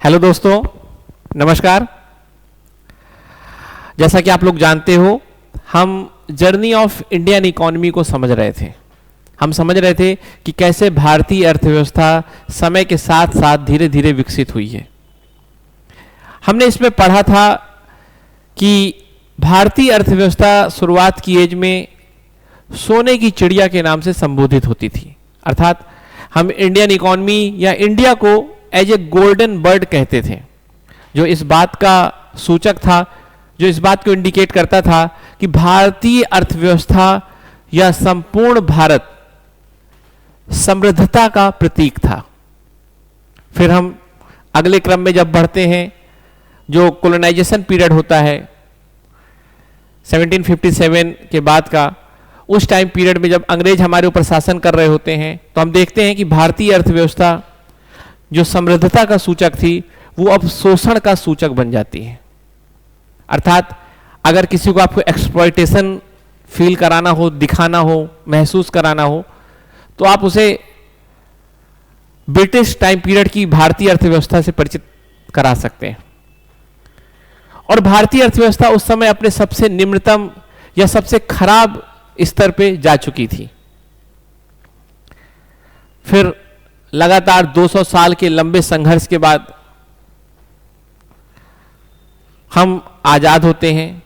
Hello दोस्तों, नमस्कार। जैसा कि आप लोग जानते हो, हम जर्नी ऑफ इंडियन इकोनॉमी को समझ रहे थे। हम समझ रहे थे कि कैसे भारतीय अर्थव्यवस्था समय के साथ साथ धीरे धीरे विकसित हुई है। हमने इसमें पढ़ा था कि भारतीय अर्थव्यवस्था शुरुआत की एज में सोने की चिड़िया के नाम से संबोधित होती थी। अर्थात हम इंडियन इकोनॉमी या इंडिया को एज ए गोल्डन बर्ड कहते थे, जो इस बात का सूचक था, जो इस बात को इंडिकेट करता था कि भारतीय अर्थव्यवस्था या संपूर्ण भारत समृद्धता का प्रतीक था। फिर हम अगले क्रम में जब बढ़ते हैं, जो कोलोनाइजेशन पीरियड होता है 1757 के बाद का, उस टाइम पीरियड में जब अंग्रेज हमारे ऊपर शासन कर रहे होते हैं, तो हम देखते हैं कि भारतीय अर्थव्यवस्था जो समृद्धता का सूचक थी वो अब शोषण का सूचक बन जाती है। अर्थात अगर किसी को आपको एक्सप्लॉयटेशन फील कराना हो, दिखाना हो, महसूस कराना हो, तो आप उसे ब्रिटिश टाइम पीरियड की भारतीय अर्थव्यवस्था से परिचित करा सकते हैं। और भारतीय अर्थव्यवस्था उस समय अपने सबसे निम्नतम या सबसे खराब स्तर पे जा चुकी थी। फिर लगातार 200 साल के लंबे संघर्ष के बाद हम आजाद होते हैं।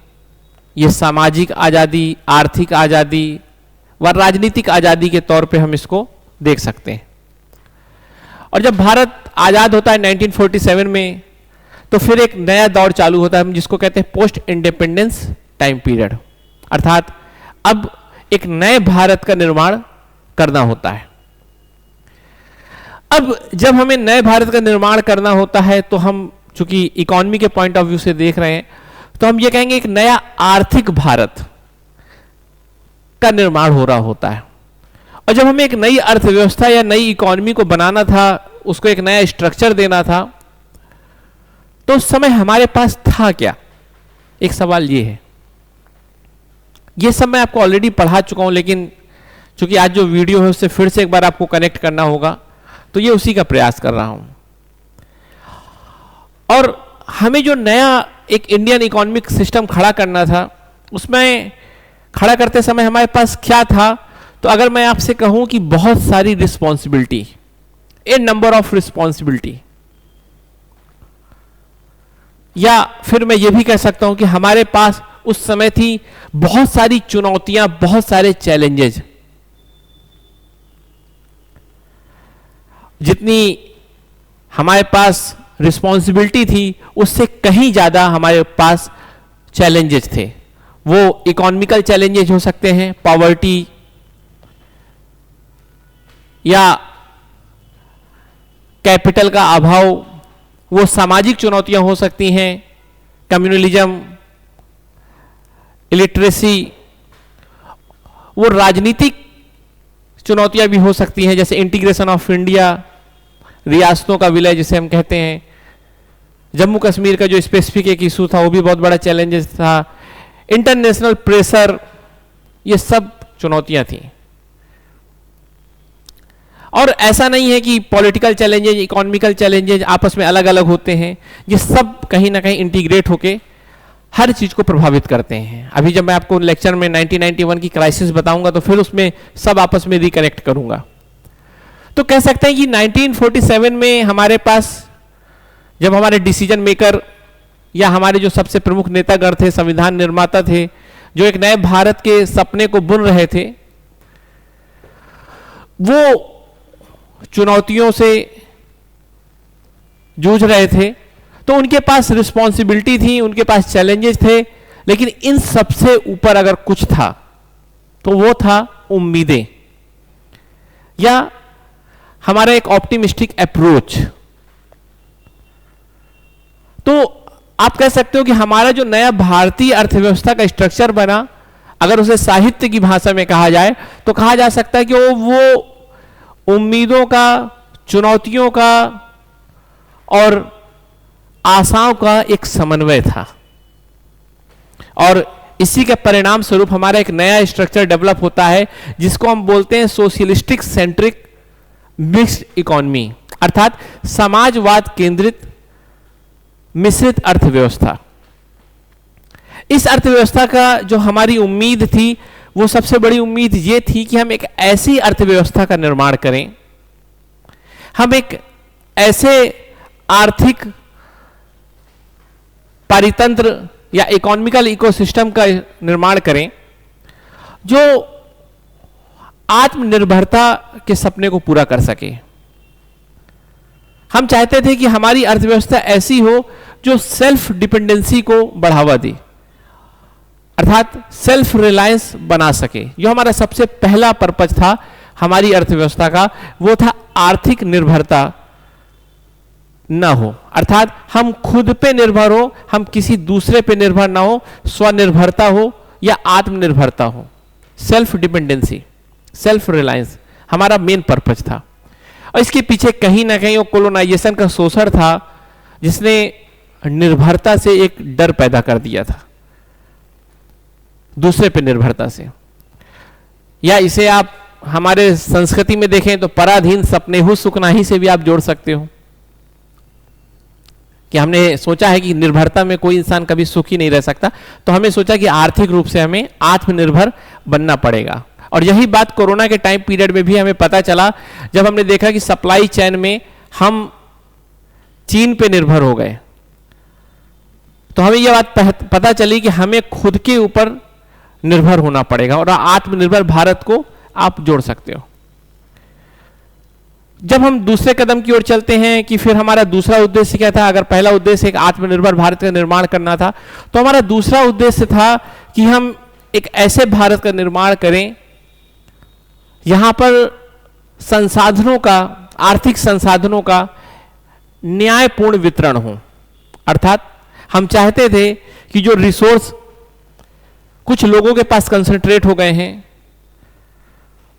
ये सामाजिक आजादी, आर्थिक आजादी व राजनीतिक आजादी के तौर पे हम इसको देख सकते हैं। और जब भारत आजाद होता है 1947 में, तो फिर एक नया दौर चालू होता है, हम जिसको कहते हैं पोस्ट इंडिपेंडेंस टाइम पीरियड। अर्थात अब एक नए भारत का निर्माण करना होता है। अब जब हमें नए भारत का निर्माण करना होता है, तो हम चूंकि इकोनॉमी के पॉइंट ऑफ व्यू से देख रहे हैं, तो हम ये कहेंगे एक नया आर्थिक भारत का निर्माण हो रहा होता है। और जब हमें एक नई अर्थव्यवस्था या नई इकोनॉमी को बनाना था, उसको एक नया स्ट्रक्चर देना था, तो उस समय हमारे पास था क्या? एक सवाल ये है। ये सब मैं आपको ऑलरेडी पढ़ा चुका हूं, लेकिन चूंकि आज जो वीडियो है उससे फिर से एक बार आपको कनेक्ट करना होगा, तो ये उसी का प्रयास कर रहा हूं। और हमें जो नया एक इंडियन इकोनॉमिक सिस्टम खड़ा करना था, उसमें खड़ा करते समय हमारे पास क्या था? तो अगर मैं आपसे कहूं कि बहुत सारी responsibility, A number of responsibility, या फिर मैं ये भी कह सकता हूं कि हमारे पास उस समय थी बहुत सारी चुनौतियां, बहुत सारे चैलेंजेस। जितनी हमारे पास रिस्पॉन्सिबिलिटी थी, उससे कहीं ज्यादा हमारे पास चैलेंजेस थे। वो इकोनॉमिकल चैलेंजेस हो सकते हैं, पॉवर्टी, या कैपिटल का अभाव। वो सामाजिक चुनौतियां हो सकती हैं, कम्युनलिज्म, इलिटरेसी। वो राजनीतिक चुनौतियां भी हो सकती हैं, जैसे इंटीग्रेशन ऑफ इंडिया, रियासतों का विलय जिसे हम कहते हैं। जम्मू कश्मीर का जो स्पेसिफिक एक इशू था, वो भी बहुत बड़ा चैलेंज था। इंटरनेशनल प्रेशर, ये सब चुनौतियां थी। और ऐसा नहीं है कि पॉलिटिकल चैलेंजेज, इकोनॉमिकल चैलेंजेज आपस में अलग अलग होते हैं। ये सब कहीं ना कहीं इंटीग्रेट होके हर चीज को प्रभावित करते हैं। अभी जब मैं आपको लेक्चर में 1991 की क्राइसिस बताऊंगा, तो फिर उसमें सब आपस में रिकनेक्ट करूंगा। तो कह सकते हैं कि 1947 में हमारे पास जब हमारे डिसीजन मेकर या हमारे जो सबसे प्रमुख नेतागण थे, संविधान निर्माता थे, जो एक नए भारत के सपने को बुन रहे थे, वो चुनौतियों से जूझ रहे थे, तो उनके पास रिस्पॉन्सिबिलिटी थी, उनके पास चैलेंजेस थे। लेकिन इन सबसे ऊपर अगर कुछ था, तो वो था उम्मीदें, या हमारा एक ऑप्टिमिस्टिक अप्रोच। तो आप कह सकते हो कि हमारा जो नया भारतीय अर्थव्यवस्था का स्ट्रक्चर बना, अगर उसे साहित्य की भाषा में कहा जाए, तो कहा जा सकता है कि वो उम्मीदों का, चुनौतियों का और आशाओं का एक समन्वय था। और इसी के परिणाम स्वरूप हमारा एक नया स्ट्रक्चर डेवलप होता है, जिसको हम बोलते हैं सोशलिस्टिक सेंट्रिक मिक्स्ड इकोनॉमी, अर्थात समाजवाद केंद्रित मिश्रित अर्थव्यवस्था। इस अर्थव्यवस्था का जो हमारी उम्मीद थी, वो सबसे बड़ी उम्मीद ये थी कि हम एक ऐसी अर्थव्यवस्था का निर्माण करें, हम एक ऐसे आर्थिक पारितंत्र या इकोनॉमिकल इकोसिस्टम का निर्माण करें जो आत्मनिर्भरता के सपने को पूरा कर सके। हम चाहते थे कि हमारी अर्थव्यवस्था ऐसी हो जो सेल्फ डिपेंडेंसी को बढ़ावा दे, अर्थात सेल्फ रिलायंस बना सके। जो हमारा सबसे पहला पर्पज था हमारी अर्थव्यवस्था का, वो था आर्थिक निर्भरता न हो, अर्थात हम खुद पे निर्भर हो, हम किसी दूसरे पे निर्भर ना हो, स्वनिर्भरता हो या आत्मनिर्भरता हो। सेल्फ डिपेंडेंसी, सेल्फ रिलायंस हमारा मेन पर्पज था। और इसके पीछे कहीं ना कहीं वो कोलोनाइजेशन का शोषण था, जिसने निर्भरता से एक डर पैदा कर दिया था, दूसरे पे निर्भरता से। या इसे आप हमारे संस्कृति में देखें तो पराधीन सपने हो सुख नाही से भी आप जोड़ सकते हो, कि हमने सोचा है कि निर्भरता में कोई इंसान कभी सुखी नहीं रह सकता, तो हमें सोचा कि आर्थिक रूप से हमें आत्मनिर्भर बनना पड़ेगा। और यही बात कोरोना के टाइम पीरियड में भी हमें पता चला, जब हमने देखा कि सप्लाई चेन में हम चीन पे निर्भर हो गए, तो हमें यह बात पता चली कि हमें खुद के ऊपर निर्भर होना पड़ेगा और आत्मनिर्भर भारत को आप जोड़ सकते हो। जब हम दूसरे कदम की ओर चलते हैं कि फिर हमारा दूसरा उद्देश्य क्या था, अगर पहला उद्देश्य एक आत्मनिर्भर भारत का निर्माण करना था, तो हमारा दूसरा उद्देश्य था कि हम एक ऐसे भारत का निर्माण करें यहां पर संसाधनों का, आर्थिक संसाधनों का न्यायपूर्ण वितरण हो। अर्थात हम चाहते थे कि जो रिसोर्स कुछ लोगों के पास कंसंट्रेट हो गए हैं,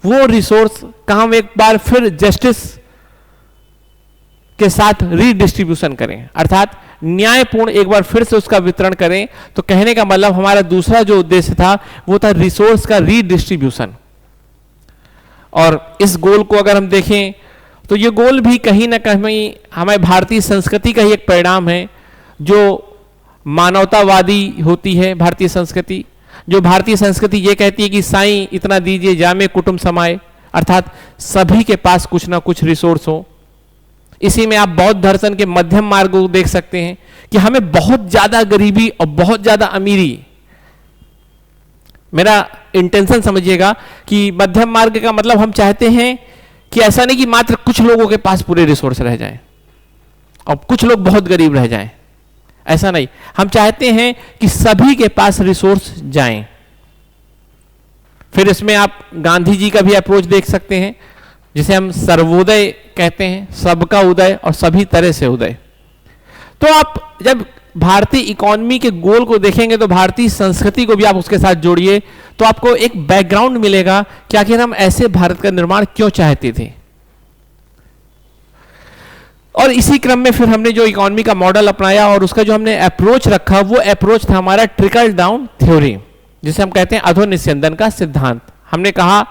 वो रिसोर्स का हम एक बार फिर जस्टिस के साथ रीडिस्ट्रीब्यूशन करें, अर्थात न्यायपूर्ण एक बार फिर से उसका वितरण करें। तो कहने का मतलब हमारा दूसरा जो उद्देश्य था वो था रिसोर्स का रीडिस्ट्रीब्यूशन। और इस गोल को अगर हम देखें तो ये गोल भी कहीं ना कहीं हमारे भारतीय संस्कृति का ही एक परिणाम है, जो मानवतावादी होती है भारतीय संस्कृति। जो भारतीय संस्कृति ये कहती है कि साईं इतना दीजिए जामे कुटुंब समाए, अर्थात सभी के पास कुछ ना कुछ रिसोर्स हो। इसी में आप बौद्ध दर्शन के मध्यम मार्ग को देख सकते हैं कि हमें बहुत ज्यादा गरीबी और बहुत ज्यादा अमीरी, मेरा इंटेंशन समझिएगा कि मध्यम मार्ग का मतलब हम चाहते हैं कि ऐसा नहीं कि मात्र कुछ लोगों के पास पूरे रिसोर्स रह जाएं और कुछ लोग बहुत गरीब रह जाएं, ऐसा नहीं। हम चाहते हैं कि सभी के पास रिसोर्स जाएं। फिर इसमें आप गांधी जी का भी अप्रोच देख सकते हैं, जिसे हम सर्वोदय कहते हैं, सबका उदय और सभी तरह से उदय। तो आप जब भारतीय इकोनॉमी के गोल को देखेंगे तो भारतीय संस्कृति को भी आप उसके साथ जोड़िए, तो आपको एक बैकग्राउंड मिलेगा कि आखिर हम ऐसे भारत का निर्माण क्यों चाहते थे। और इसी क्रम में फिर हमने जो इकोनॉमी का मॉडल अपनाया और उसका जो हमने अप्रोच रखा, वो अप्रोच था हमारा ट्रिकल डाउन थ्योरी, जिसे हम कहते हैं अधोनिस्यंदन का सिद्धांत। हमने कहा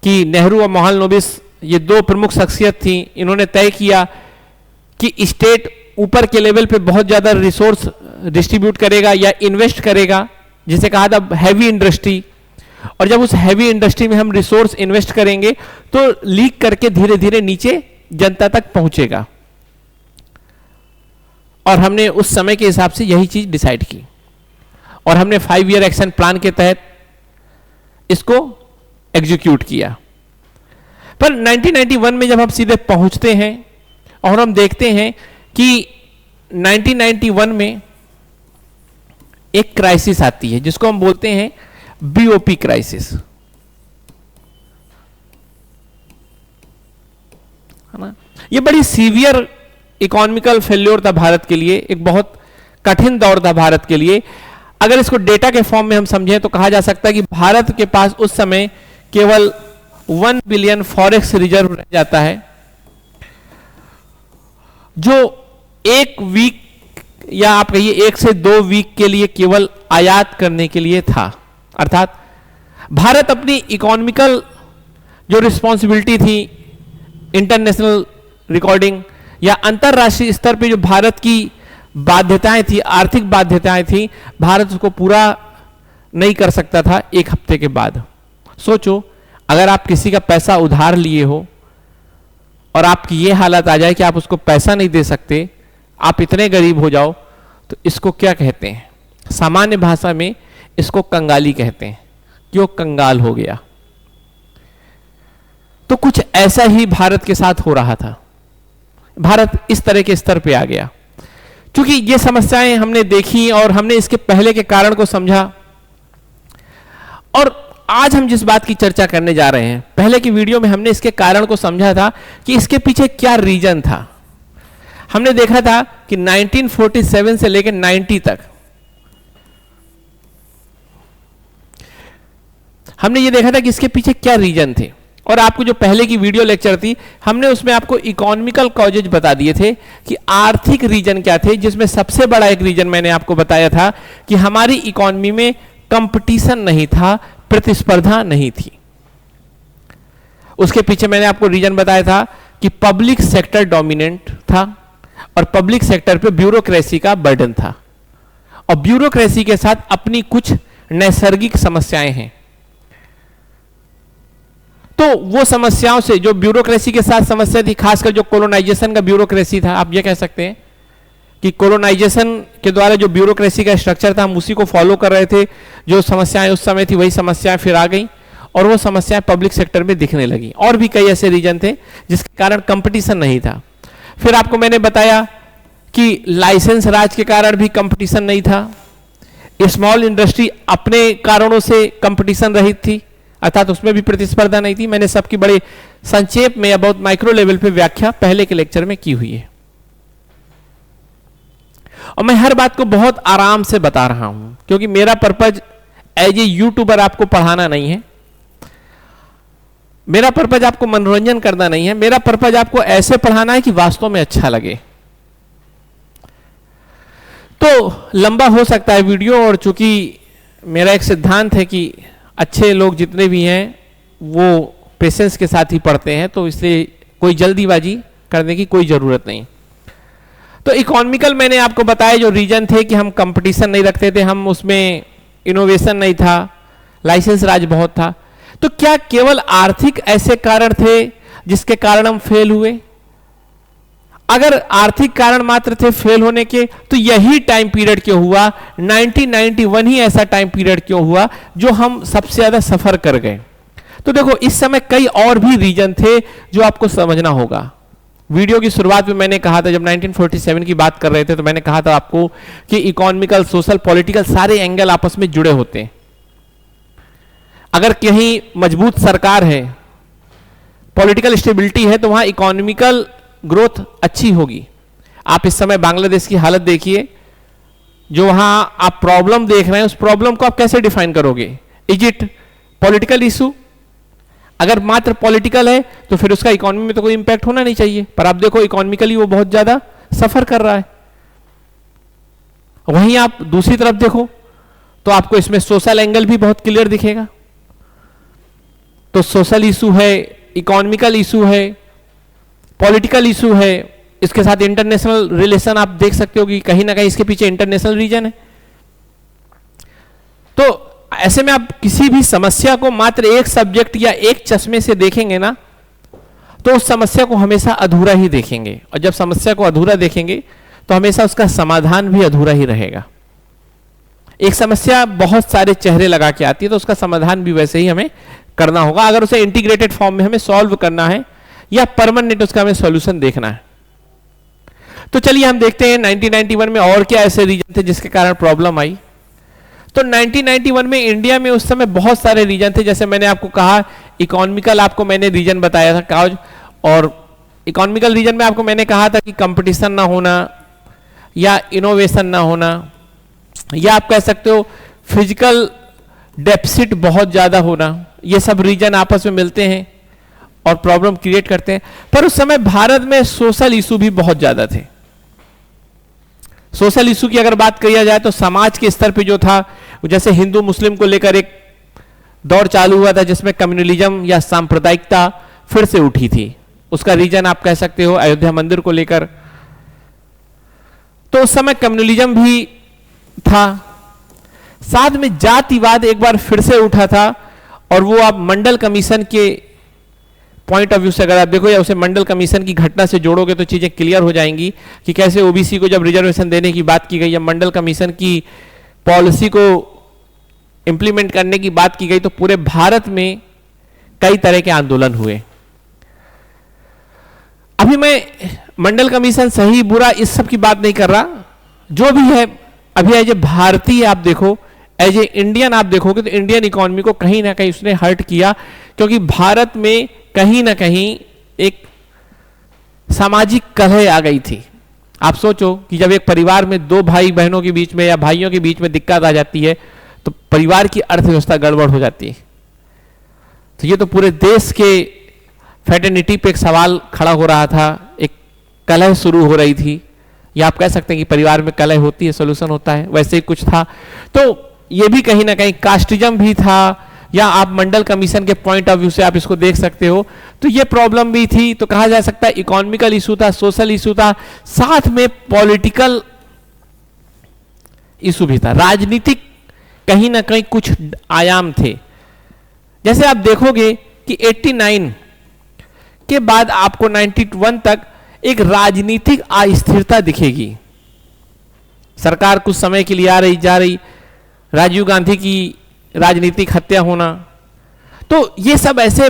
कि नेहरू और मोहनलाल ये दो प्रमुख शख्सियत थी, इन्होंने तय किया कि स्टेट ऊपर के लेवल पे बहुत ज्यादा रिसोर्स डिस्ट्रीब्यूट करेगा या इन्वेस्ट करेगा, जिसे कहा था हैवी इंडस्ट्री। और जब उस हैवी इंडस्ट्री में हम रिसोर्स इन्वेस्ट करेंगे तो लीक करके धीरे धीरे नीचे जनता तक पहुंचेगा। और हमने उस समय के हिसाब से यही चीज डिसाइड की और हमने 5 ईयर एक्शन प्लान के तहत इसको एग्जीक्यूट किया। पर 1991 में जब हम सीधे पहुंचते हैं और हम देखते हैं कि 1991 में एक क्राइसिस आती है जिसको हम बोलते हैं बीओपी क्राइसिस, है ना। ये बड़ी सीवियर इकोनॉमिकल फेल्योर था भारत के लिए, एक बहुत कठिन दौर था भारत के लिए। अगर इसको डेटा के फॉर्म में हम समझें तो कहा जा सकता है कि भारत के पास उस समय केवल 1 बिलियन फॉरेक्स रिजर्व रह जाता है, जो 1 वीक या आप कहिए 1 से 2 वीक के लिए केवल आयात करने के लिए था। अर्थात भारत अपनी इकोनॉमिकल जो रिस्पॉन्सिबिलिटी थी, इंटरनेशनल रिकॉर्डिंग या अंतरराष्ट्रीय स्तर पे जो भारत की बाध्यताएं थी, आर्थिक बाध्यताएं थी, भारत उसको पूरा नहीं कर सकता था एक हफ्ते के बाद। सोचो, अगर आप किसी का पैसा उधार लिए हो और आपकी ये हालत आ जाए कि आप उसको पैसा नहीं दे सकते, आप इतने गरीब हो जाओ, तो इसको क्या कहते हैं? सामान्य भाषा में इसको कंगाली कहते हैं कि वो कंगाल हो गया। तो कुछ ऐसा ही भारत के साथ हो रहा था। भारत इस तरह के स्तर पे आ गया। क्योंकि ये समस्याएं हमने देखी और हमने इसके पहले के कारण को समझा, और आज हम जिस बात की चर्चा करने जा रहे हैं, पहले की वीडियो में हमने इसके कारण को समझा था कि इसके पीछे क्या रीजन था। हमने देखा था कि 1947 से लेकर 90 तक हमने ये देखा था कि इसके पीछे क्या रीजन थे। और आपको जो पहले की वीडियो लेक्चर थी, हमने उसमें आपको इकोनॉमिकल कॉजेज बता दिए थे कि आर्थिक रीजन क्या थे, जिसमें सबसे बड़ा एक रीजन मैंने आपको बताया था कि हमारी इकोनॉमी में कंपटीशन नहीं था, प्रतिस्पर्धा नहीं थी। उसके पीछे मैंने आपको रीजन बताया था कि पब्लिक सेक्टर डोमिनेंट था और पब्लिक सेक्टर पे ब्यूरोक्रेसी का बर्डन था, और ब्यूरोक्रेसी के साथ अपनी कुछ नैसर्गिक समस्याएं हैं। तो वो समस्याओं से, जो ब्यूरोक्रेसी के साथ समस्या थी, खासकर जो कोलोनाइजेशन का ब्यूरोक्रेसी था, आप ये कह सकते हैं कि कोलोनाइजेशन के द्वारा जो ब्यूरोक्रेसी का स्ट्रक्चर था, हम उसी को फॉलो कर रहे थे। जो समस्याएं उस समय थी वही समस्याएं फिर आ गई, और वो समस्याएं पब्लिक सेक्टर में दिखने लगी। और भी कई ऐसे रीजन थे जिसके कारण कंपटीशन नहीं था। फिर आपको मैंने बताया कि लाइसेंस राज के कारण भी कंपटीशन नहीं था। स्मॉल इंडस्ट्री अपने कारणों से कंपटीशन रहित थी, अर्थात उसमें भी प्रतिस्पर्धा नहीं थी। मैंने सबकी बड़े संक्षेप में या बहुत माइक्रो लेवल पे व्याख्या पहले के लेक्चर में की हुई है, और मैं हर बात को बहुत आराम से बता रहा हूं, क्योंकि मेरा पर्पज एज ए यूट्यूबर आपको पढ़ाना नहीं है, मेरा पर्पज आपको मनोरंजन करना नहीं है, मेरा पर्पज आपको ऐसे पढ़ाना है कि वास्तव में अच्छा लगे। तो लंबा हो सकता है वीडियो, और चूंकि मेरा एक सिद्धांत है कि अच्छे लोग जितने भी हैं वो पेशेंस के साथ ही पढ़ते हैं, तो इसलिए कोई जल्दीबाजी करने की कोई जरूरत नहीं। तो इकोनॉमिकल मैंने आपको बताया जो रीजन थे कि हम कंपटीशन नहीं रखते थे, हम उसमें इनोवेशन नहीं था, लाइसेंस राज बहुत था। तो क्या केवल आर्थिक ऐसे कारण थे जिसके कारण हम फेल हुए? अगर आर्थिक कारण मात्र थे फेल होने के, तो यही टाइम पीरियड क्यों हुआ, 1991 ही ऐसा टाइम पीरियड क्यों हुआ जो हम सबसे ज्यादा सफर कर गए? तो देखो, इस समय कई और भी रीजन थे जो आपको समझना होगा। वीडियो की शुरुआत में मैंने कहा था, जब 1947 की बात कर रहे थे, तो मैंने कहा था आपको कि इकोनॉमिकल, सोशल, पॉलिटिकल सारे एंगल आपस में जुड़े होते हैं। अगर कहीं मजबूत सरकार है, पॉलिटिकल स्टेबिलिटी है, तो वहां इकोनॉमिकल ग्रोथ अच्छी होगी। आप इस समय बांग्लादेश की हालत देखिए, जो वहां आप प्रॉब्लम देख रहे हैं, उस प्रॉब्लम को आप कैसे डिफाइन करोगे? Is it political issue? अगर मात्र पॉलिटिकल है तो फिर उसका इकोनॉमी में तो कोई इंपैक्ट होना नहीं चाहिए, पर आप देखो इकोनॉमिकली वो बहुत ज्यादा सफर कर रहा है। वहीं आप दूसरी तरफ देखो तो आपको इसमें सोशल एंगल भी बहुत क्लियर दिखेगा। तो सोशल इशू है, इकोनॉमिकल इशू है, पॉलिटिकल इशू है, इसके साथ इंटरनेशनल रिलेशन आप देख सकते हो कि कहीं ना कहीं इसके पीछे इंटरनेशनल रीजन है। तो ऐसे में आप किसी भी समस्या को मात्र एक सब्जेक्ट या एक चश्मे से देखेंगे ना, तो उस समस्या को हमेशा अधूरा ही देखेंगे, और जब समस्या को अधूरा देखेंगे तो हमेशा उसका समाधान भी अधूरा ही रहेगा। एक समस्या बहुत सारे चेहरे लगा के आती है, तो उसका समाधान भी वैसे ही हमें करना होगा, अगर उसे इंटीग्रेटेड फॉर्म में हमें सॉल्व करना है या परमानेंट उसका हमें सॉल्यूशन देखना है। तो चलिए हम देखते हैं 1991 में और क्या ऐसे रीजन थे जिसके कारण प्रॉब्लम आई। तो 1991 में इंडिया में उस समय बहुत सारे रीजन थे। जैसे मैंने आपको कहा, इकोनॉमिकल आपको मैंने रीजन बताया था काज, और इकोनॉमिकल रीजन में आपको मैंने कहा था कि कंपटीशन ना होना या इनोवेशन ना होना, या आप कह सकते हो फिजिकल डेफिसिट बहुत ज्यादा होना, ये सब रीजन आपस में मिलते हैं और प्रॉब्लम क्रिएट करते हैं। पर उस समय भारत में सोशल इशू भी बहुत ज्यादा थे। सोशल इशू की अगर बात किया जाए तो समाज के स्तर पे जो था, जैसे हिंदू मुस्लिम को लेकर एक दौर चालू हुआ था जिसमें कम्युनलिज्म या सांप्रदायिकता फिर से उठी थी। उसका रीजन आप कह सकते हो अयोध्या मंदिर को लेकर। तो तो उस समय कम्युनलिज्म भी था, साथ में जातिवाद एक बार फिर से उठा था। और वो आप मंडल कमीशन के पॉइंट ऑफ व्यू से अगर आप देखो या उसे मंडल कमीशन की घटना से जोड़ोगे तो चीजें क्लियर हो जाएंगी कि कैसे ओबीसी को जब रिजर्वेशन देने की बात की गई या मंडल कमीशन की पॉलिसी को इंप्लीमेंट करने की बात की गई तो पूरे भारत में कई तरह के आंदोलन हुए। अभी मैं मंडल कमीशन सही बुरा इस सब की बात नहीं कर रहा, जो भी है अभी एज ए भारतीय आप देखो, एज ए इंडियन आप देखोगे तो इंडियन इकोनॉमी को कहीं ना कहीं उसने हर्ट किया, क्योंकि भारत में कहीं ना कहीं एक सामाजिक कलह आ गई थी। आप सोचो कि जब एक परिवार में दो भाई बहनों के बीच में या भाइयों के बीच में दिक्कत आ जाती है तो परिवार की अर्थव्यवस्था गड़बड़ हो जाती है। तो ये तो पूरे देश के फेटर्निटी पे एक सवाल खड़ा हो रहा था, एक कलह शुरू हो रही थी, या आप कह सकते हैं कि परिवार में कलह होती है सोल्यूशन होता है, वैसे ही कुछ था। तो ये भी कहीं ना कहीं कास्टिज्म भी था, या आप मंडल कमीशन के पॉइंट ऑफ व्यू से आप इसको देख सकते हो, तो ये प्रॉब्लम भी थी। तो कहा जा सकता है इकोनॉमिकल इशू था, सोशल इशू था, साथ में पॉलिटिकल इशू भी था, राजनीतिक कहीं ना कहीं कुछ आयाम थे। जैसे आप देखोगे कि 89 के बाद आपको 91 तक एक राजनीतिक अस्थिरता दिखेगी। सरकार कुछ समय के लिए आ रही जा रही, राजीव गांधी की राजनीतिक हत्या होना, तो ये सब ऐसे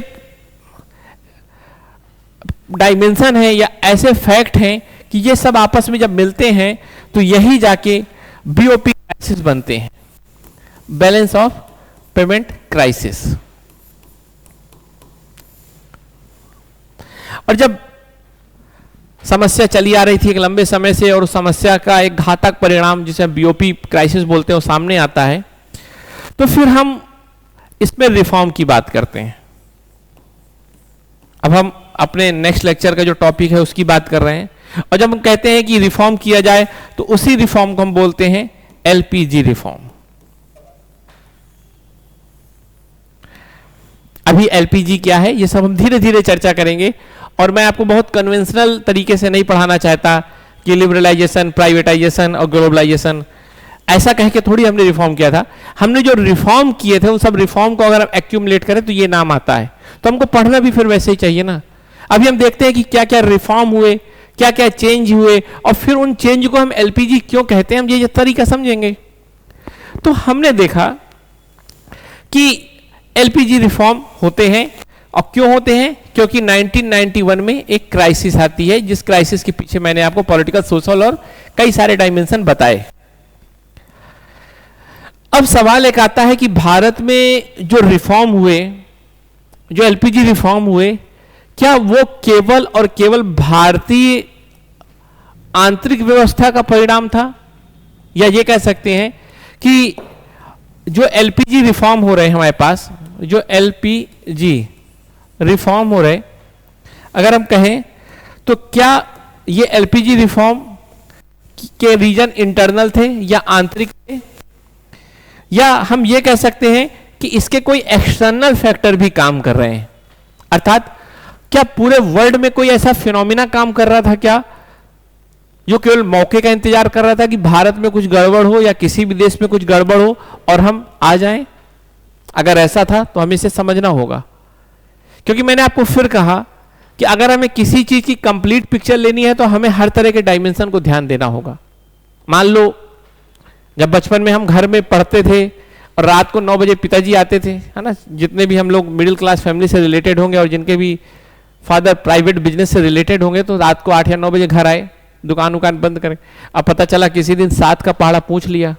डायमेंशन है या ऐसे फैक्ट हैं कि ये सब आपस में जब मिलते हैं तो यही जाके बीओपी क्राइसिस बनते हैं, बैलेंस ऑफ पेमेंट क्राइसिस। और जब समस्या चली आ रही थी एक लंबे समय से और उस समस्या का एक घातक परिणाम जिसे बीओपी क्राइसिस बोलते हैं वो सामने आता है, तो फिर हम इसमें रिफॉर्म की बात करते हैं। अब हम अपने नेक्स्ट लेक्चर का जो टॉपिक है उसकी बात कर रहे हैं, और जब हम कहते हैं कि रिफॉर्म किया जाए तो उसी रिफॉर्म को हम बोलते हैं एलपीजी रिफॉर्म। अभी एलपीजी क्या है ये सब हम धीरे धीरे चर्चा करेंगे, और मैं आपको बहुत कन्वेंशनल तरीके से नहीं पढ़ाना चाहता कि लिबरलाइजेशन, प्राइवेटाइजेशन और ग्लोबलाइजेशन ऐसा कह के थोड़ी हमने रिफॉर्म किया था। हमने जो रिफॉर्म किए थे उन सब रिफॉर्म को अगर हम एक्यूमुलेट करें तो ये नाम आता है, तो हमको पढ़ना भी फिर वैसे ही चाहिए ना। अभी हम देखते हैं कि क्या क्या रिफॉर्म हुए, क्या क्या चेंज हुए, और फिर उन चेंज को हम एलपीजी क्यों कहते हैं, हम ये तरीका समझेंगे। तो हमने देखा कि एलपीजी रिफॉर्म होते हैं, और क्यों होते हैं, क्योंकि 1991 में एक क्राइसिस आती है, जिस क्राइसिस के पीछे मैंने आपको पॉलिटिकल, सोशल और कई सारे डायमेंशन बताए। अब सवाल एक आता है कि भारत में जो रिफॉर्म हुए, जो एलपीजी रिफॉर्म हुए, क्या वो केवल और केवल भारतीय आंतरिक व्यवस्था का परिणाम था, या ये कह सकते हैं कि जो एलपीजी रिफॉर्म हो रहे हैं हमारे पास, जो एलपीजी रिफॉर्म हो रहे, अगर हम कहें तो क्या ये एलपीजी रिफॉर्म के रीजन इंटरनल थे या आंतरिक थे, या हम ये कह सकते हैं कि इसके कोई एक्सटर्नल फैक्टर भी काम कर रहे हैं। अर्थात क्या पूरे वर्ल्ड में कोई ऐसा फिनोमिना काम कर रहा था क्या, जो केवल मौके का इंतजार कर रहा था कि भारत में कुछ गड़बड़ हो या किसी भी देश में कुछ गड़बड़ हो और हम आ जाएं? अगर ऐसा था तो हमें इसे समझना होगा, क्योंकि मैंने आपको फिर कहा कि अगर हमें किसी चीज की कंप्लीट पिक्चर लेनी है तो हमें हर तरह के डायमेंशन को ध्यान देना होगा। मान लो जब बचपन में हम घर में पढ़ते थे और रात को 9 बजे पिताजी आते थे, है ना, जितने भी हम लोग मिडिल क्लास फैमिली से रिलेटेड होंगे और जिनके भी फादर प्राइवेट बिजनेस से रिलेटेड होंगे, तो रात को 8 या 9 बजे घर आए, दुकान उकान बंद करें। अब पता चला किसी दिन 7 का पहाड़ा पूछ लिया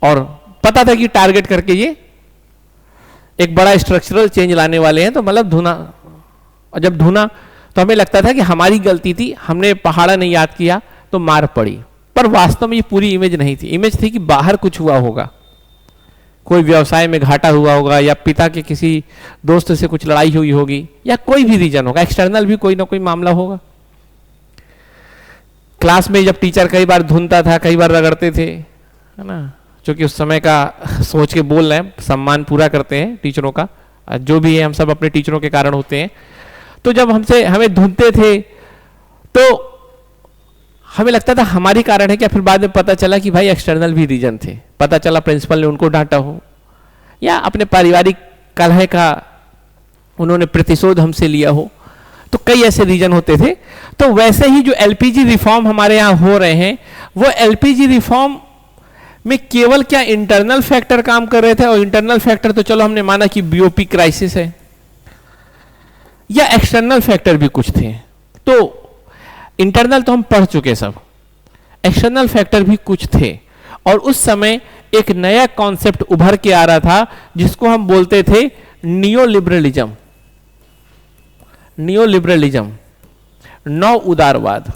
और पता था कि टारगेट करके ये एक बड़ा स्ट्रक्चरल चेंज लाने वाले हैं, तो मतलब धुना। और जब धुना तो हमें लगता था कि हमारी गलती थी, हमने पहाड़ा नहीं याद किया तो मार पड़ी, पर वास्तव में ये पूरी इमेज नहीं थी। इमेज थी कि बाहर कुछ हुआ होगा, कोई व्यवसाय में घाटा हुआ होगा, या पिता के किसी दोस्त से कुछ लड़ाई हुई होगी, या कोई भी रीजन होगा, एक्सटर्नल भी कोई ना कोई मामला होगा। क्लास में जब टीचर कई बार धुनता था, कई बार रगड़ते थे, है ना, क्योंकि उस समय का सोच के बोल रहे हैं, सम्मान पूरा करते हैं टीचरों का, जो भी है हम सब अपने टीचरों के कारण होते हैं। तो जब हमें धुनते थे तो हमें लगता था हमारी कारण है क्या, फिर बाद में पता चला कि भाई एक्सटर्नल भी रीजन थे। पता चला प्रिंसिपल ने उनको डांटा हो, या अपने पारिवारिक कलह का उन्होंने प्रतिशोध हमसे लिया हो, तो कई ऐसे रीजन होते थे। तो वैसे ही जो एलपीजी रिफॉर्म हमारे यहाँ हो रहे हैं, वो एलपीजी रिफॉर्म में केवल क्या इंटरनल फैक्टर काम कर रहे थे, और इंटरनल फैक्टर तो चलो हमने माना कि बीओपी क्राइसिस है, या एक्सटर्नल फैक्टर भी कुछ थे। तो इंटरनल तो हम पढ़ चुके सब, एक्सटर्नल फैक्टर भी कुछ थे। और उस समय एक नया कॉन्सेप्ट उभर के आ रहा था जिसको हम बोलते थे नियो लिबरलिज्म, नियो लिबरलिज्म, नव उदारवाद।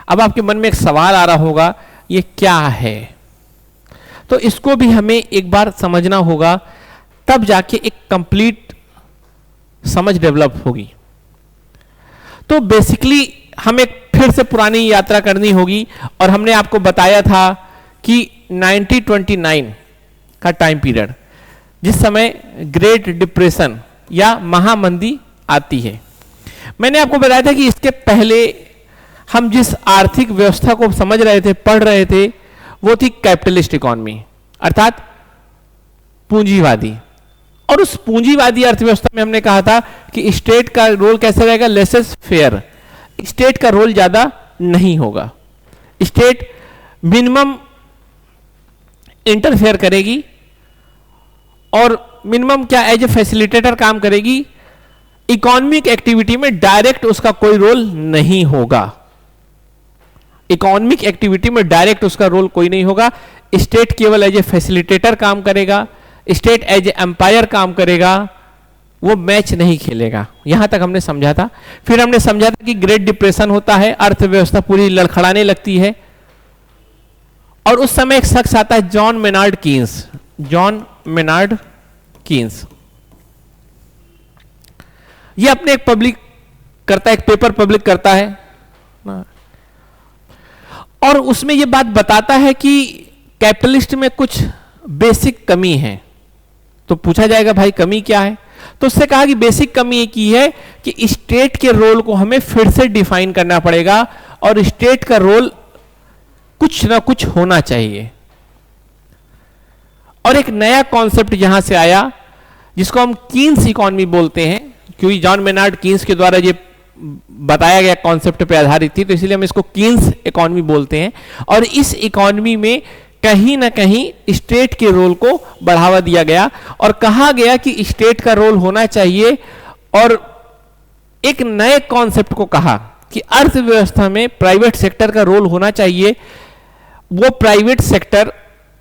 अब आपके मन में एक सवाल आ रहा होगा, ये क्या है? तो इसको भी हमें एक बार समझना होगा, तब जाके एक कंप्लीट समझ डेवलप होगी। तो बेसिकली हमें फिर से पुरानी यात्रा करनी होगी, और हमने आपको बताया था कि 1929 का टाइम पीरियड, जिस समय ग्रेट डिप्रेशन या महामंदी आती है। मैंने आपको बताया था कि इसके पहले हम जिस आर्थिक व्यवस्था को समझ रहे थे, पढ़ रहे थे, वो थी कैपिटलिस्ट इकोनॉमी, अर्थात पूंजीवादी। और उस पूंजीवादी अर्थव्यवस्था में हमने कहा था कि स्टेट का रोल कैसे रहेगा, लेसेस फेयर, स्टेट का रोल ज्यादा नहीं होगा, स्टेट मिनिमम इंटरफेयर करेगी और मिनिमम क्या एज ए फैसिलिटेटर काम करेगी, इकोनॉमिक एक्टिविटी में डायरेक्ट उसका कोई रोल नहीं होगा, इकोनॉमिक एक्टिविटी में डायरेक्ट उसका रोल कोई नहीं होगा, स्टेट केवल एज ए फैसिलिटेटर काम करेगा, स्टेट एज ए एम्पायर काम करेगा, वो मैच नहीं खेलेगा। यहां तक हमने समझा था। फिर हमने समझा था कि ग्रेट डिप्रेशन होता है, अर्थव्यवस्था पूरी लड़खड़ाने लगती है, और उस समय एक शख्स आता है John Maynard Keynes, John Maynard Keynes. ये अपने एक पब्लिक करता है, एक पेपर पब्लिक करता है, और उसमें यह बात बताता है कि कैपिटलिस्ट में कुछ बेसिक कमी है। तो पूछा जाएगा भाई कमी क्या है, तो उससे कहा कि बेसिक कमी एक ही है कि स्टेट के रोल को हमें फिर से डिफाइन करना पड़ेगा, और स्टेट का रोल कुछ ना कुछ होना चाहिए। और एक नया कॉन्सेप्ट यहां से आया जिसको हम कीन्स इकोनॉमी बोलते हैं, क्योंकि जॉन मेनार्ड कीन्स के द्वारा ये बताया गया कॉन्सेप्ट पे आधारित थी, तो इसलिए हम इसको कीन्स इकोनॉमी बोलते हैं। और इस इकोनॉमी में कहीं ना कहीं स्टेट के रोल को बढ़ावा दिया गया, और कहा गया कि स्टेट का रोल होना चाहिए, और एक नए कॉन्सेप्ट को कहा कि अर्थव्यवस्था में प्राइवेट सेक्टर का रोल होना चाहिए। वो प्राइवेट सेक्टर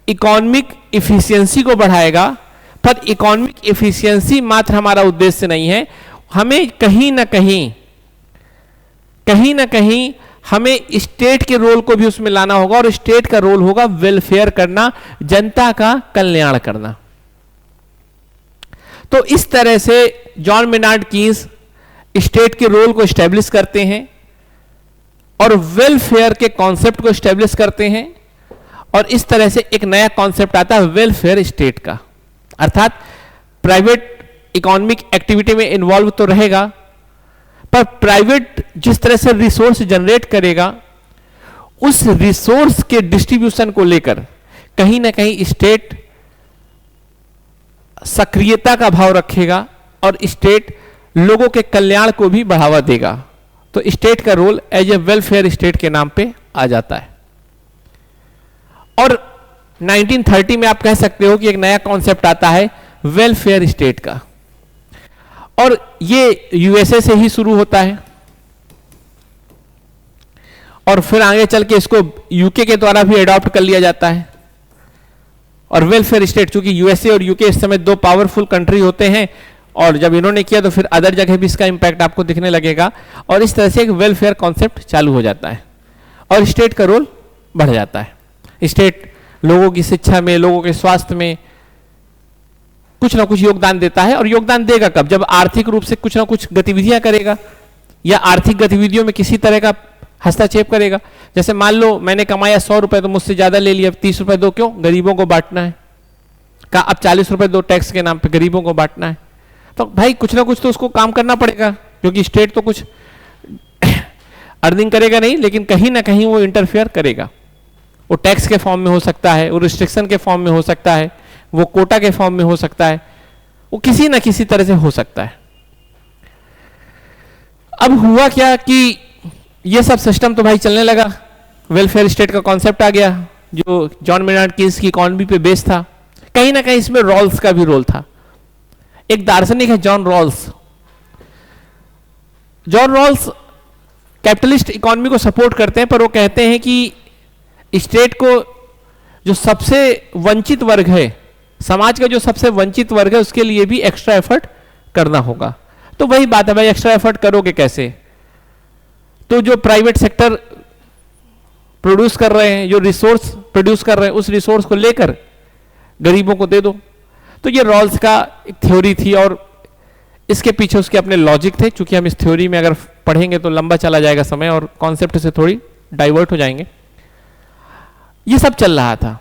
इकोनॉमिक इफिशियंसी को बढ़ाएगा, पर इकोनॉमिक इफिशियंसी मात्र हमारा उद्देश्य नहीं है, हमें कहीं ना कहीं हमें स्टेट के रोल को भी उसमें लाना होगा, और स्टेट का रोल होगा वेलफेयर करना, जनता का कल्याण करना। तो इस तरह से जॉन मेनार्ड कीन्स स्टेट के रोल को एस्टेब्लिश करते हैं, और वेलफेयर के कॉन्सेप्ट को एस्टेब्लिश करते हैं, और इस तरह से एक नया कॉन्सेप्ट आता है वेलफेयर स्टेट का, अर्थात प्राइवेट इकोनॉमिक एक्टिविटी में इन्वॉल्व तो रहेगा, पर प्राइवेट जिस तरह से रिसोर्स जनरेट करेगा, उस रिसोर्स के डिस्ट्रीब्यूशन को लेकर कहीं ना कहीं स्टेट सक्रियता का भाव रखेगा, और स्टेट लोगों के कल्याण को भी बढ़ावा देगा। तो स्टेट का role as a welfare state के नाम पे आ जाता है। और 1930 में आप कह सकते हो कि एक नया कॉन्सेप्ट आता है वेलफेयर स्टेट का, और ये यूएसए से ही शुरू होता है, और फिर आगे चल के इसको यूके के द्वारा भी अडॉप्ट कर लिया जाता है। और वेलफेयर स्टेट, चूंकि यूएसए और यूके इस समय दो पावरफुल कंट्री होते हैं, और जब इन्होंने किया तो फिर अदर जगह भी इसका इंपैक्ट आपको दिखने लगेगा, और इस तरह से एक वेलफेयर कॉन्सेप्ट चालू हो जाता है, और स्टेट का रोल बढ़ जाता है। स्टेट लोगों की शिक्षा में, लोगों के स्वास्थ्य में कुछ ना कुछ योगदान देता है, और योगदान देगा कब, जब आर्थिक रूप से कुछ ना कुछ गतिविधियां करेगा, या आर्थिक गतिविधियों में किसी तरह का हस्तक्षेप करेगा। जैसे मान लो मैंने कमाया 100 रुपए, तो मुझसे ज्यादा ले लिया, 30 रुपए दो, क्यों, गरीबों को बांटना है, कहा अब 40 रुपए दो टैक्स के नाम पे, गरीबों को बांटना है। तो भाई कुछ ना कुछ तो उसको काम करना पड़ेगा, क्योंकि स्टेट तो कुछ अर्निंग करेगा नहीं, लेकिन कहीं ना कहीं वो इंटरफेयर करेगा। वो टैक्स के फॉर्म में हो सकता है, वो रिस्ट्रिक्शन के फॉर्म में हो सकता है, वो कोटा के फॉर्म में हो सकता है, वो किसी ना किसी तरह से हो सकता है। अब हुआ क्या कि ये सब सिस्टम तो भाई चलने लगा, वेलफेयर स्टेट का कॉन्सेप्ट आ गया जो जॉन मेनार्ड कीन्स की इकोनॉमी पे बेस था। कहीं ना कहीं इसमें रॉल्स का भी रोल था। एक दार्शनिक है John Rawls. John Rawls capitalist economy को सपोर्ट करते हैं, पर वो कहते हैं कि स्टेट को जो सबसे वंचित वर्ग है, समाज का जो सबसे वंचित वर्ग है, उसके लिए भी एक्स्ट्रा एफर्ट करना होगा। तो वही बात है भाई, एक्स्ट्रा एफर्ट करोगे कैसे? तो जो प्राइवेट सेक्टर प्रोड्यूस कर रहे हैं, जो रिसोर्स प्रोड्यूस कर रहे हैं, उस रिसोर्स को लेकर गरीबों को दे दो। तो ये रॉल्स का एक थ्योरी थी और इसके पीछे उसके अपने लॉजिक थे। चूंकि हम इस थ्योरी में अगर पढ़ेंगे तो लंबा चला जाएगा समय और कॉन्सेप्ट से थोड़ी डाइवर्ट हो जाएंगे। ये सब चल रहा था,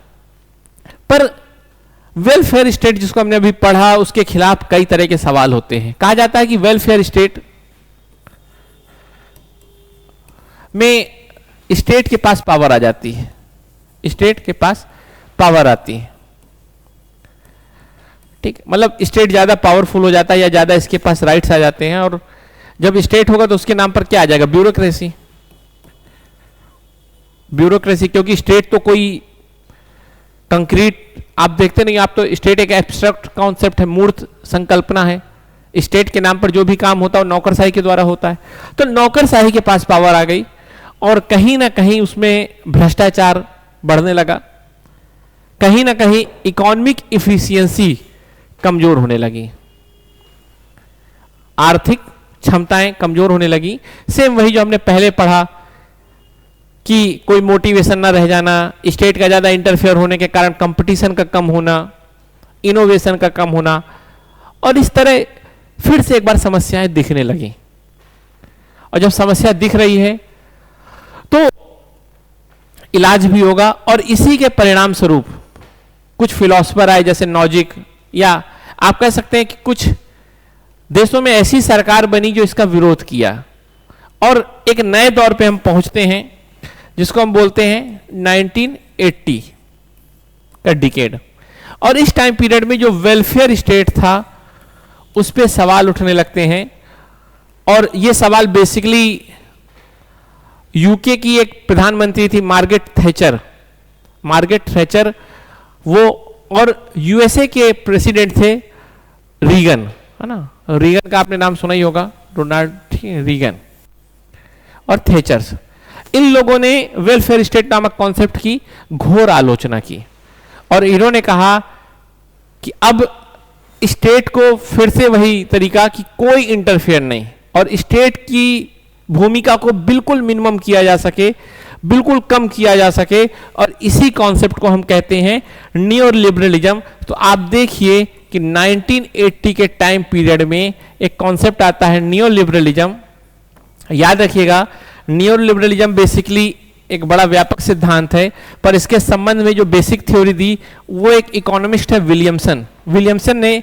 पर वेलफेयर स्टेट जिसको हमने अभी पढ़ा, उसके खिलाफ कई तरह के सवाल होते हैं। कहा जाता है कि वेलफेयर स्टेट में स्टेट के पास पावर आ जाती है, स्टेट के पास पावर आती है, ठीक, मतलब स्टेट ज्यादा पावरफुल हो जाता है या ज्यादा इसके पास राइट्स आ जाते हैं। और जब स्टेट होगा तो उसके नाम पर क्या आ जाएगा? ब्यूरोक्रेसी। ब्यूरोक्रेसी, क्योंकि स्टेट तो कोई कंक्रीट आप देखते नहीं, आप तो स्टेट एक एब्स्ट्रैक्ट कॉन्सेप्ट है, मूर्त संकल्पना है। स्टेट के नाम पर जो भी काम होता है वो नौकरशाही के द्वारा होता है। तो नौकरशाही के पास पावर आ गई और कहीं ना कहीं उसमें भ्रष्टाचार बढ़ने लगा, कहीं ना कहीं इकोनॉमिक इफिशियंसी कमजोर होने लगी, आर्थिक क्षमताएं कमजोर होने लगी। सेम वही जो हमने पहले पढ़ा कि कोई मोटिवेशन ना रह जाना, स्टेट का ज्यादा इंटरफेयर होने के कारण कंपटीशन का कम होना, इनोवेशन का कम होना, और इस तरह फिर से एक बार समस्याएं दिखने लगी। और जब समस्या दिख रही है तो इलाज भी होगा। और इसी के परिणाम स्वरूप कुछ फिलोसफर आए जैसे नॉजिक, या आप कह सकते हैं कि कुछ देशों में ऐसी सरकार बनी जो इसका विरोध किया, और एक नए दौर पे हम पहुंचते हैं जिसको हम बोलते हैं 1980 का डिकेड। और इस टाइम पीरियड में जो वेलफेयर स्टेट था उस पे सवाल उठने लगते हैं। और ये सवाल बेसिकली यूके की एक प्रधानमंत्री थी मार्गरेट थैचर, वो, और यूएसए के प्रेसिडेंट थे रीगन, है ना, रीगन का आपने नाम सुना ही होगा, रोनाल्ड रीगन और थैचर्स। इन लोगों ने वेलफेयर स्टेट नामक कॉन्सेप्ट की घोर आलोचना की और इन्होंने कहा कि अब स्टेट को फिर से वही तरीका कि कोई इंटरफेयर नहीं, और स्टेट की भूमिका को बिल्कुल मिनिमम किया जा सके, बिल्कुल कम किया जा सके, और इसी कॉन्सेप्ट को हम कहते हैं नियो लिबरलिज्म। तो आप देखिए कि 1980 के टाइम पीरियड में एक कॉन्सेप्ट आता है नियो लिबरलिज्म। याद रखिएगा, नियो लिबरलिज्म बेसिकली एक बड़ा व्यापक सिद्धांत है, पर इसके संबंध में जो बेसिक थ्योरी दी वो एक इकोनॉमिस्ट है विलियमसन ने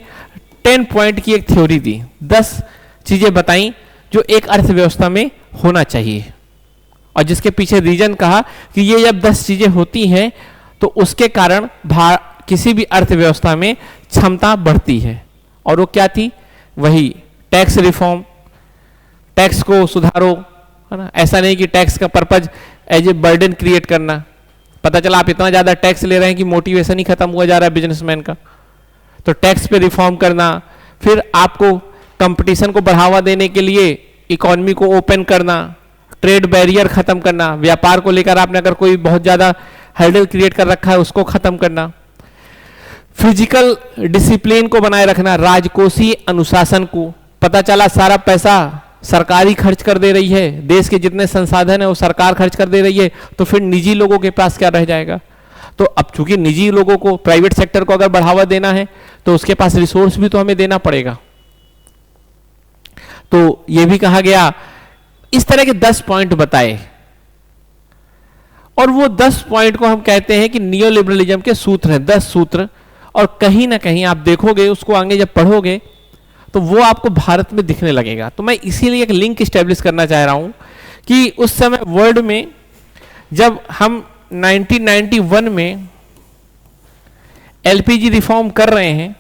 10 पॉइंट की एक थ्योरी दी, 10 चीजें बताई जो एक अर्थव्यवस्था में होना चाहिए, और जिसके पीछे रीजन कहा कि ये जब 10 चीजें होती हैं तो उसके कारण किसी भी अर्थव्यवस्था में क्षमता बढ़ती है। और वो क्या थी? वही टैक्स रिफॉर्म, टैक्स को सुधारो, है ना, ऐसा नहीं कि टैक्स का purpose as a burden create करना। पता चला आप इतना ज्यादा टैक्स ले रहे हैं कि मोटिवेशन ही खत्म हुआ जा रहा है बिजनेसमैन का। तो टैक्स पे रिफॉर्म करना, फिर आपको कंपटीशन को बढ़ावा देने के लिए इकोनॉमी को ओपन करना, ट्रेड बैरियर खत्म करना, व्यापार को लेकर आपने अगर कोई बहुत ज्यादा हर्डल क्रिएट कर रखा है उसको खत्म करना, फिजिकल डिसिप्लिन को बनाए रखना, राजकोषीय अनुशासन को। पता चला सारा पैसा सरकारी खर्च कर दे रही है, देश के जितने संसाधन है वो सरकार खर्च कर दे रही है, तो फिर निजी लोगों के पास क्या रह जाएगा? तो अब चूंकि निजी लोगों को, प्राइवेट सेक्टर को अगर बढ़ावा देना है तो उसके पास रिसोर्स भी तो हमें देना पड़ेगा। तो यह भी कहा गया, इस तरह के 10 पॉइंट बताए, और वो 10 पॉइंट को हम कहते हैं कि नियो लिबरलिज्म के सूत्र हैं, 10 सूत्र। और कहीं ना कहीं आप देखोगे उसको आगे जब पढ़ोगे तो वो आपको भारत में दिखने लगेगा। तो मैं इसीलिए एक लिंक स्टैब्लिश करना चाह रहा हूं कि उस समय वर्ल्ड में जब हम 1991 में एलपीजी रिफॉर्म कर रहे हैं,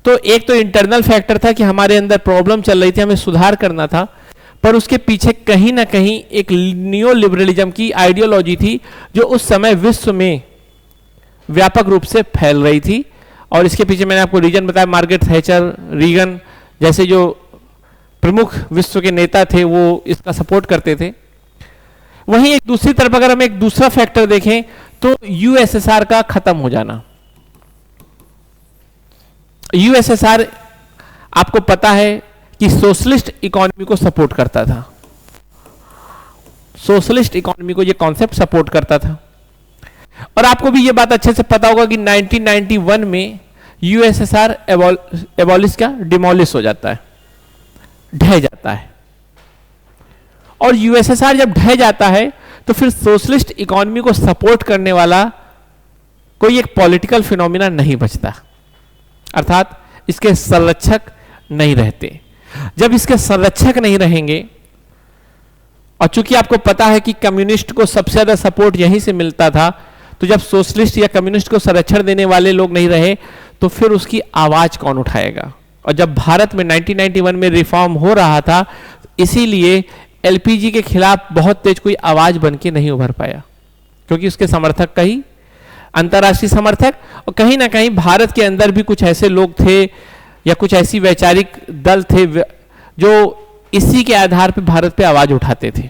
तो एक तो इंटरनल फैक्टर था कि हमारे अंदर प्रॉब्लम चल रही थी, हमें सुधार करना था, पर उसके पीछे कहीं ना कहीं एक नियो लिबरलिज्म की आइडियोलॉजी थी जो उस समय विश्व में व्यापक रूप से फैल रही थी। और इसके पीछे मैंने आपको रीजन बताया, मार्गरेट थैचर, रीगन जैसे जो प्रमुख विश्व के नेता थे वो इसका सपोर्ट करते थे। वहीं एक दूसरी तरफ अगर हम एक दूसरा फैक्टर देखें तो यूएसएसआर का खत्म हो जाना। यूएसएसआर आपको पता है कि सोशलिस्ट इकोनॉमी को सपोर्ट करता था, सोशलिस्ट इकोनॉमी को ये कॉन्सेप्ट सपोर्ट करता था। और आपको भी ये बात अच्छे से पता होगा कि 1991 में यूएसएसआर एबॉलिश क्या डिमोलिश हो जाता है, ढह जाता है। और यूएसएसआर जब ढह जाता है तो फिर सोशलिस्ट इकोनॉमी को सपोर्ट करने वाला कोई एक पॉलिटिकल फिनोमिना नहीं बचता, अर्थात इसके संरक्षक नहीं रहते। जब इसके संरक्षक नहीं रहेंगे, और चूंकि आपको पता है कि कम्युनिस्ट को सबसे ज्यादा सपोर्ट यहीं से मिलता था, तो जब सोशलिस्ट या कम्युनिस्ट को संरक्षण देने वाले लोग नहीं रहे तो फिर उसकी आवाज कौन उठाएगा। और जब भारत में 1991 में रिफॉर्म हो रहा था, इसीलिए एलपीजी के खिलाफ बहुत तेज कोई आवाज बन के नहीं उभर पाया, क्योंकि उसके समर्थक कहीं अंतर्राष्ट्रीय समर्थक और कहीं ना कहीं भारत के अंदर भी कुछ ऐसे लोग थे या कुछ ऐसी वैचारिक दल थे जो इसी के आधार पर भारत पे आवाज उठाते थे।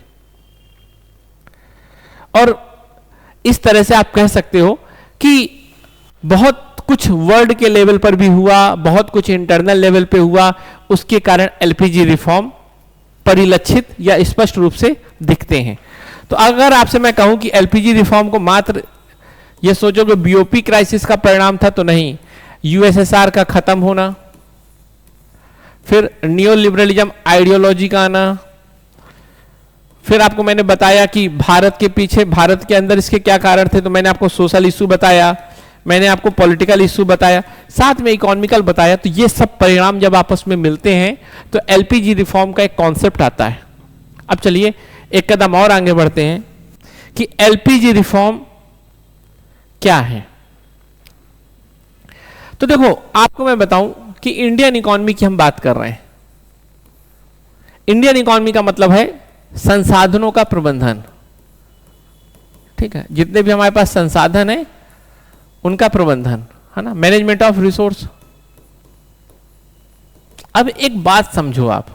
और इस तरह से आप कह सकते हो कि बहुत कुछ वर्ल्ड के लेवल पर भी हुआ, बहुत कुछ इंटरनल लेवल पे हुआ, उसके कारण एलपीजी रिफॉर्म परिलक्षित या स्पष्ट रूप से दिखते हैं। तो अगर आपसे मैं कहूं कि एलपीजी रिफॉर्म को मात्र ये सोचो कि बीओपी क्राइसिस का परिणाम था, तो नहीं, यूएसएसआर का खत्म होना, फिर नियो लिबरलिज्म आइडियोलॉजी का आना, फिर आपको मैंने बताया कि भारत के पीछे, भारत के अंदर इसके क्या कारण थे, तो मैंने आपको सोशल इशू बताया, मैंने आपको पॉलिटिकल इशू बताया, साथ में इकोनॉमिकल बताया। तो ये सब परिणाम जब आपस में मिलते हैं तो एलपीजी रिफॉर्म का एक कॉन्सेप्ट आता है। अब चलिए एक कदम और आगे बढ़ते हैं कि एलपीजी रिफॉर्म क्या है। तो देखो, आपको मैं बताऊं कि इंडियन इकोनॉमी की हम बात कर रहे हैं। इंडियन इकोनॉमी का मतलब है संसाधनों का प्रबंधन, ठीक है, जितने भी हमारे पास संसाधन है उनका प्रबंधन, है ना, मैनेजमेंट ऑफ रिसोर्स। अब एक बात समझो आप,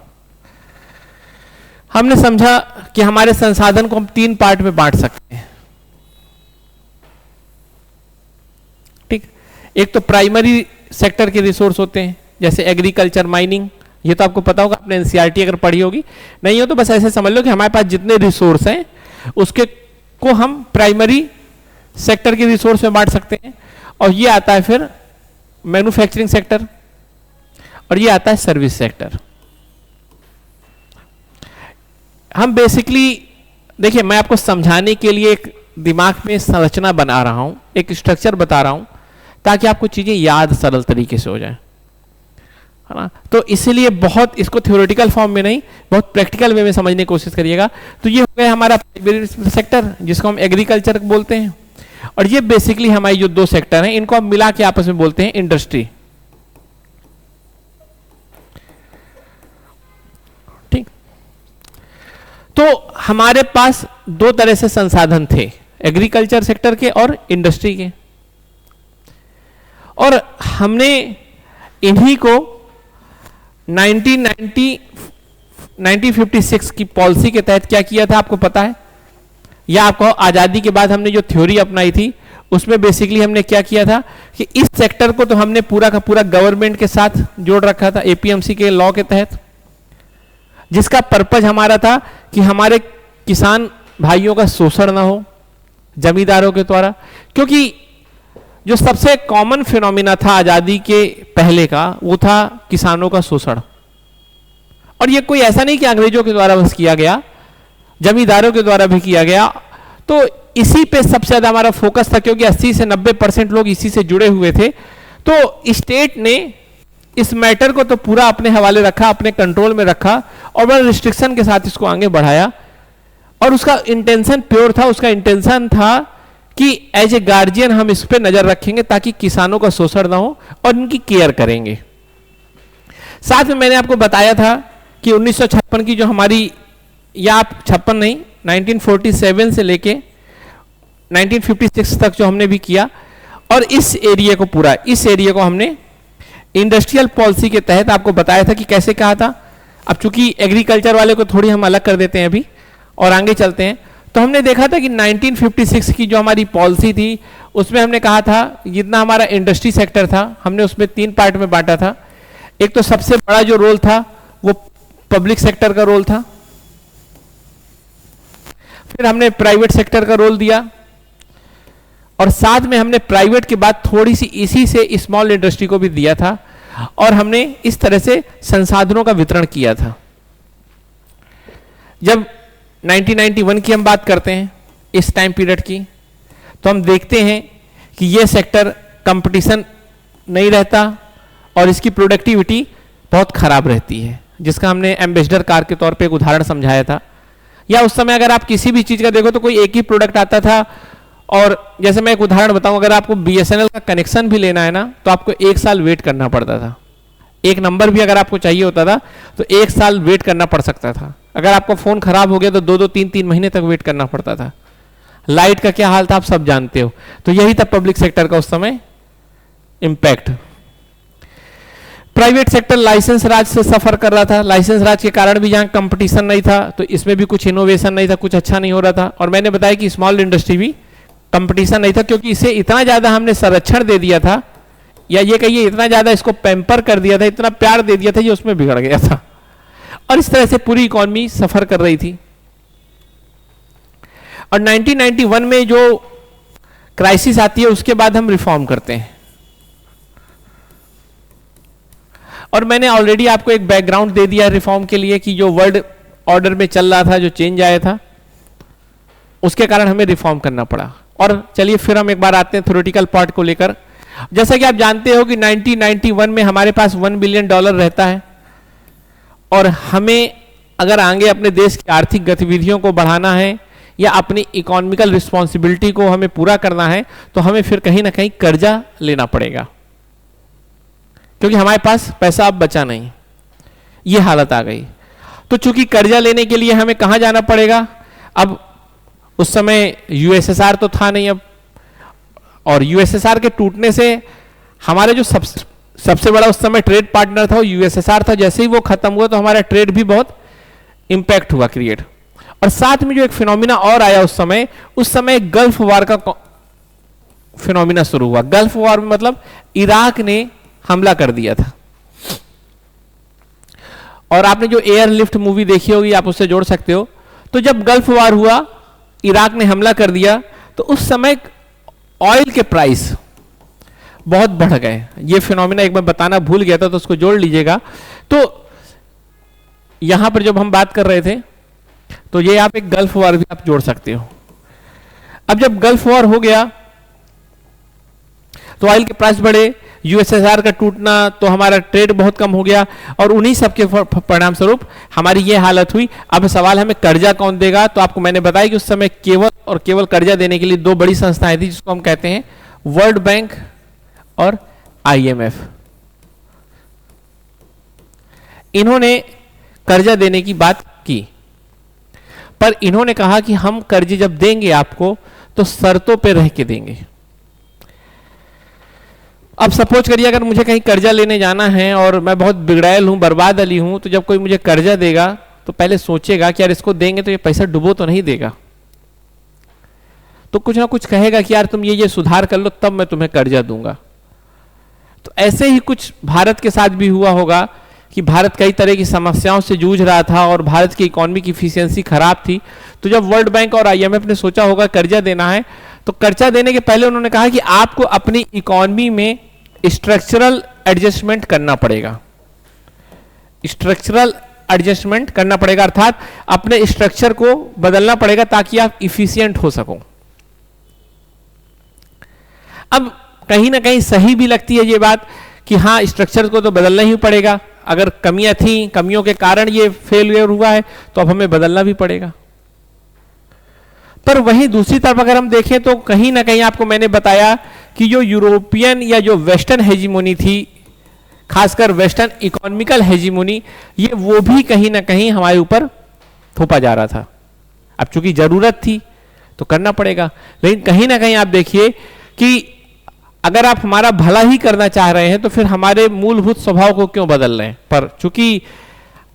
हमने समझा कि हमारे संसाधन को हम 3 पार्ट में बांट सकते हैं, ठीक। एक तो प्राइमरी सेक्टर के रिसोर्स होते हैं, जैसे एग्रीकल्चर, माइनिंग, ये तो आपको पता होगा, आपने एनसीईआरटी अगर पढ़ी होगी, नहीं हो तो बस ऐसे समझ लो कि हमारे पास जितने रिसोर्स हैं उसके को हम प्राइमरी सेक्टर के रिसोर्स में बांट सकते हैं। और ये आता है फिर मैन्युफैक्चरिंग सेक्टर, और ये आता है सर्विस सेक्टर। हम बेसिकली देखिए, मैं आपको समझाने के लिए एक दिमाग में संरचना बना रहा हूं, एक स्ट्रक्चर बता रहा हूं, ताकि आपको चीजें याद सरल तरीके से हो जाए, है ना। तो इसीलिए बहुत इसको थ्योरेटिकल फॉर्म में नहीं, बहुत प्रैक्टिकल वे में समझने की कोशिश करिएगा। तो ये हो गया हमारा प्राइमरी सेक्टर, जिसको हम एग्रीकल्चर बोलते हैं, और ये बेसिकली हमारी जो 2 सेक्टर हैं, इनको हम मिला के आपस में बोलते हैं इंडस्ट्री, ठीक। तो हमारे पास 2 तरह से संसाधन थे, एग्रीकल्चर सेक्टर के और इंडस्ट्री के, और हमने इन्हीं को 1956 की पॉलिसी के तहत क्या किया था, आपको पता है, या आपको आजादी के बाद हमने जो थ्योरी अपनाई थी उसमें बेसिकली हमने क्या किया था कि इस सेक्टर को तो हमने पूरा का पूरा गवर्नमेंट के साथ जोड़ रखा था, एपीएमसी के लॉ के तहत, जिसका पर्पज हमारा था कि हमारे किसान भाइयों का शोषण ना हो जमींदारों के द्वारा। क्योंकि जो सबसे कॉमन फिनोमिना था आजादी के पहले का, वो था किसानों का शोषण। और ये कोई ऐसा नहीं कि अंग्रेजों के द्वारा बस किया गया, जमींदारों के द्वारा भी किया गया। तो इसी पे सबसे ज्यादा हमारा फोकस था, क्योंकि 80 से 90% लोग इसी से जुड़े हुए थे। तो स्टेट ने इस मैटर को तो पूरा अपने हवाले रखा, अपने कंट्रोल में रखा और बड़ा रिस्ट्रिक्शन के साथ इसको आगे बढ़ाया। और उसका इंटेंशन प्योर था, उसका इंटेंशन था कि एज ए गार्जियन हम इस पे नजर रखेंगे ताकि किसानों का शोषण ना हो और इनकी केयर करेंगे। साथ में मैंने आपको बताया था कि 1956 की जो हमारी, या आप 56 नहीं, 1947 से लेके 1956 तक जो हमने भी किया, और इस एरिया को पूरा, इस एरिया को हमने इंडस्ट्रियल पॉलिसी के तहत आपको बताया था कि कैसे कहा था। अब चूंकि एग्रीकल्चर वाले को थोड़ी हम अलग कर देते हैं अभी और आगे चलते हैं, तो हमने देखा था कि 1956 की जो हमारी पॉलिसी थी उसमें हमने कहा था, जितना हमारा इंडस्ट्री सेक्टर था हमने उसमें 3 पार्ट में बांटा था। एक तो सबसे बड़ा जो रोल था वो पब्लिक सेक्टर का रोल था, फिर हमने प्राइवेट सेक्टर का रोल दिया, और साथ में हमने प्राइवेट के बाद थोड़ी सी इसी से स्मॉल इंडस्ट्री को भी दिया था, और हमने इस तरह से संसाधनों का वितरण किया था। जब 1991 की हम बात करते हैं, इस टाइम पीरियड की, तो हम देखते हैं कि यह सेक्टर कंपटीशन नहीं रहता और इसकी प्रोडक्टिविटी बहुत खराब रहती है, जिसका हमने एम्बेसडर कार के तौर पे एक उदाहरण समझाया था। या उस समय अगर आप किसी भी चीज का देखो तो कोई एक ही प्रोडक्ट आता था, और जैसे मैं एक उदाहरण बताऊं, अगर आपको बीएसएनएल का कनेक्शन भी लेना है ना तो आपको 1 साल वेट करना पड़ता था। एक नंबर भी अगर आपको चाहिए होता था तो 1 साल वेट करना पड़ सकता था। अगर आपका फोन खराब हो गया तो 2-2, 3-3 महीने तक वेट करना पड़ता था। लाइट का क्या हाल था आप सब जानते हो। तो यही था पब्लिक सेक्टर का उस समय इंपैक्ट। प्राइवेट सेक्टर लाइसेंस राज से सफर कर रहा था। लाइसेंस राज के कारण भी जहां कंपटीशन नहीं था तो इसमें भी कुछ इनोवेशन नहीं था, कुछ अच्छा नहीं हो रहा था। और मैंने बताया कि स्मॉल इंडस्ट्री भी कंपटीशन नहीं था, क्योंकि इसे इतना ज्यादा हमने संरक्षण दे दिया था, या ये कहिए इतना ज्यादा इसको पैम्पर कर दिया था, इतना प्यार दे दिया था, ये उसमें बिगड़ गया था। और इस तरह से पूरी इकोनॉमी सफर कर रही थी। और 1991 में जो क्राइसिस आती है उसके बाद हम रिफॉर्म करते हैं। और मैंने ऑलरेडी आपको एक बैकग्राउंड दे दिया रिफॉर्म के लिए कि जो वर्ल्ड ऑर्डर में चल रहा था, जो चेंज आया था, उसके कारण हमें रिफॉर्म करना पड़ा। और चलिए फिर हम एक बार आते हैं थ्योरेटिकल पार्ट को लेकर। जैसा कि आप जानते हो कि 1991 में हमारे पास $1 बिलियन रहता है, और हमें अगर आगे अपने देश की आर्थिक गतिविधियों को बढ़ाना है या अपनी इकोनॉमिकल रिस्पॉन्सिबिलिटी को हमें पूरा करना है तो हमें फिर कहीं ना कहीं कर्जा लेना पड़ेगा, क्योंकि हमारे पास पैसा अब बचा नहीं। ये हालत आ गई। तो चूंकि कर्जा लेने के लिए हमें कहां जाना पड़ेगा, अब उस समय यूएसएसआर तो था नहीं अब, और यूएसएसआर के टूटने से हमारे जो सबसे बड़ा उस समय ट्रेड पार्टनर था वो यूएसएसआर था। जैसे ही वो खत्म हुआ तो हमारा ट्रेड भी बहुत इंपैक्ट हुआ क्रिएट। और साथ में जो एक फिनोमिना और आया उस समय गल्फ वॉर का फिनोमिना शुरू हुआ। गल्फ वॉर में मतलब इराक ने हमला कर दिया था। और आपने जो एयरलिफ्ट मूवी देखी होगी आप उससे जोड़ सकते हो। तो जब गल्फ वॉर हुआ, इराक ने हमला कर दिया, तो उस समय ऑयल के प्राइस बहुत बढ़ गए। ये फिनोमिना एक बार बताना भूल गया था, तो उसको जोड़ लीजिएगा। तो यहां पर जब हम बात कर रहे थे तो ये आप एक गल्फ वॉर भी आप जोड़ सकते हो। अब जब गल्फ वॉर हो गया तो ऑयल के प्राइस बढ़े, यूएसएसआर का टूटना, तो हमारा ट्रेड बहुत कम हो गया, और उन्हीं सब के परिणाम स्वरूप हमारी ये हालत हुई। अब सवाल हमें कर्जा कौन देगा, तो आपको मैंने बताया कि उस समय केवल कर्जा देने के लिए 2 बड़ी संस्थाएं थी, जिसको हम कहते हैं वर्ल्ड बैंक और आईएमएफ। इन्होंने कर्जा देने की बात की, पर इन्होंने कहा कि हम कर्जे जब देंगे आपको तो शर्तों पे रह के देंगे। अब सपोज करिए अगर मुझे कहीं कर्जा लेने जाना है और मैं बहुत बिगड़ैल हूं, बर्बाद अली हूं, तो जब कोई मुझे कर्जा देगा तो पहले सोचेगा कि यार इसको देंगे तो ये पैसा डुबो तो नहीं देगा, तो कुछ ना कुछ कहेगा कि यार तुम ये सुधार कर लो तब मैं तुम्हें कर्जा दूंगा। तो ऐसे ही कुछ भारत के साथ भी हुआ होगा कि भारत कई तरह की समस्याओं से जूझ रहा था और भारत की इकोनॉमी की इफिशियंसी खराब थी। तो जब वर्ल्ड बैंक और आईएमएफ ने सोचा होगा कर्जा देना है, तो कर्जा देने के पहले उन्होंने कहा कि आपको अपनी इकोनॉमी में स्ट्रक्चरल एडजस्टमेंट करना पड़ेगा। स्ट्रक्चरल एडजस्टमेंट करना पड़ेगा, अर्थात अपने स्ट्रक्चर को बदलना पड़ेगा ताकि आप इफिशिएंट हो सको। अब कहीं ना कहीं सही भी लगती है ये बात कि हाँ स्ट्रक्चर को तो बदलना ही पड़ेगा, अगर कमियां थी, कमियों के कारण ये फेलियर हुआ है तो अब हमें बदलना भी पड़ेगा। पर वहीं दूसरी तरफ अगर हम देखें तो कहीं ना कहीं आपको मैंने बताया कि जो यूरोपियन या जो वेस्टर्न हेजीमोनी थी, खासकर वेस्टर्न इकोनॉमिकल हेजीमोनी, ये वो भी कहीं ना कहीं हमारे ऊपर थोपा जा रहा था। अब चूंकि जरूरत थी तो करना पड़ेगा, लेकिन कहीं ना कहीं आप देखिए कि अगर आप हमारा भला ही करना चाह रहे हैं तो फिर हमारे मूलभूत स्वभाव को क्यों बदल रहे हैं। पर चूंकि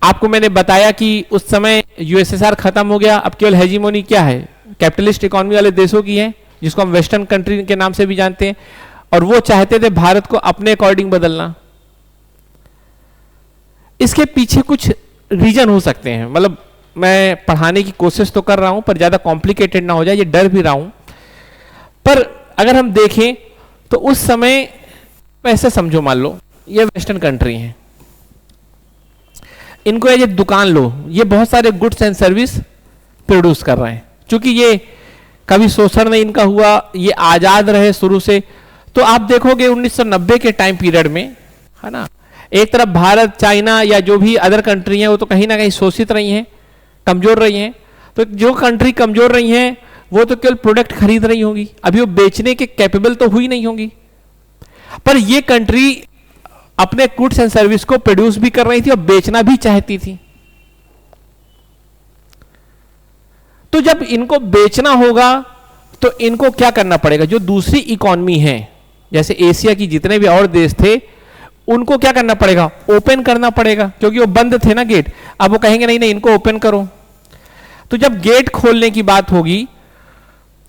आपको मैंने बताया कि उस समय यूएसएसआर खत्म हो गया, अब केवल हेजीमोनी क्या है, कैपिटलिस्ट इकोनॉमी वाले देशों की है, जिसको हम वेस्टर्न कंट्री के नाम से भी जानते हैं, और वो चाहते थे भारत को अपने अकॉर्डिंग बदलना। इसके पीछे कुछ रीजन हो सकते हैं, मतलब मैं पढ़ाने की कोशिश तो कर रहा हूं पर ज्यादा कॉम्प्लिकेटेड ना हो जाए, ये डर भी रहा हूं। पर अगर हम देखें तो उस समय ऐसे समझो, मान लो ये वेस्टर्न कंट्री है, इनको ये दुकान लो, ये बहुत सारे गुड्स एंड सर्विस प्रोड्यूस कर रहे हैं। क्योंकि ये कभी शोषण नहीं इनका हुआ, ये आजाद रहे शुरू से, तो आप देखोगे 1990 के टाइम पीरियड में, है ना, एक तरफ भारत, चाइना या जो भी अदर कंट्री हैं वो तो कहीं ना कहीं शोषित रही हैं, कमजोर रही हैं। तो जो कंट्री कमजोर रही हैं वो तो केवल प्रोडक्ट खरीद रही होंगी, अभी वो बेचने के कैपेबल तो हुई नहीं होंगी। पर ये कंट्री अपने गुड्स एंड सर्विस को प्रोड्यूस भी कर रही थी और बेचना भी चाहती थी। तो जब इनको बेचना होगा तो इनको क्या करना पड़ेगा, जो दूसरी इकोनॉमी है जैसे एशिया की जितने भी और देश थे उनको क्या करना पड़ेगा, ओपन करना पड़ेगा, क्योंकि वो बंद थे ना गेट। अब वो कहेंगे नहीं नहीं इनको ओपन करो। तो जब गेट खोलने की बात होगी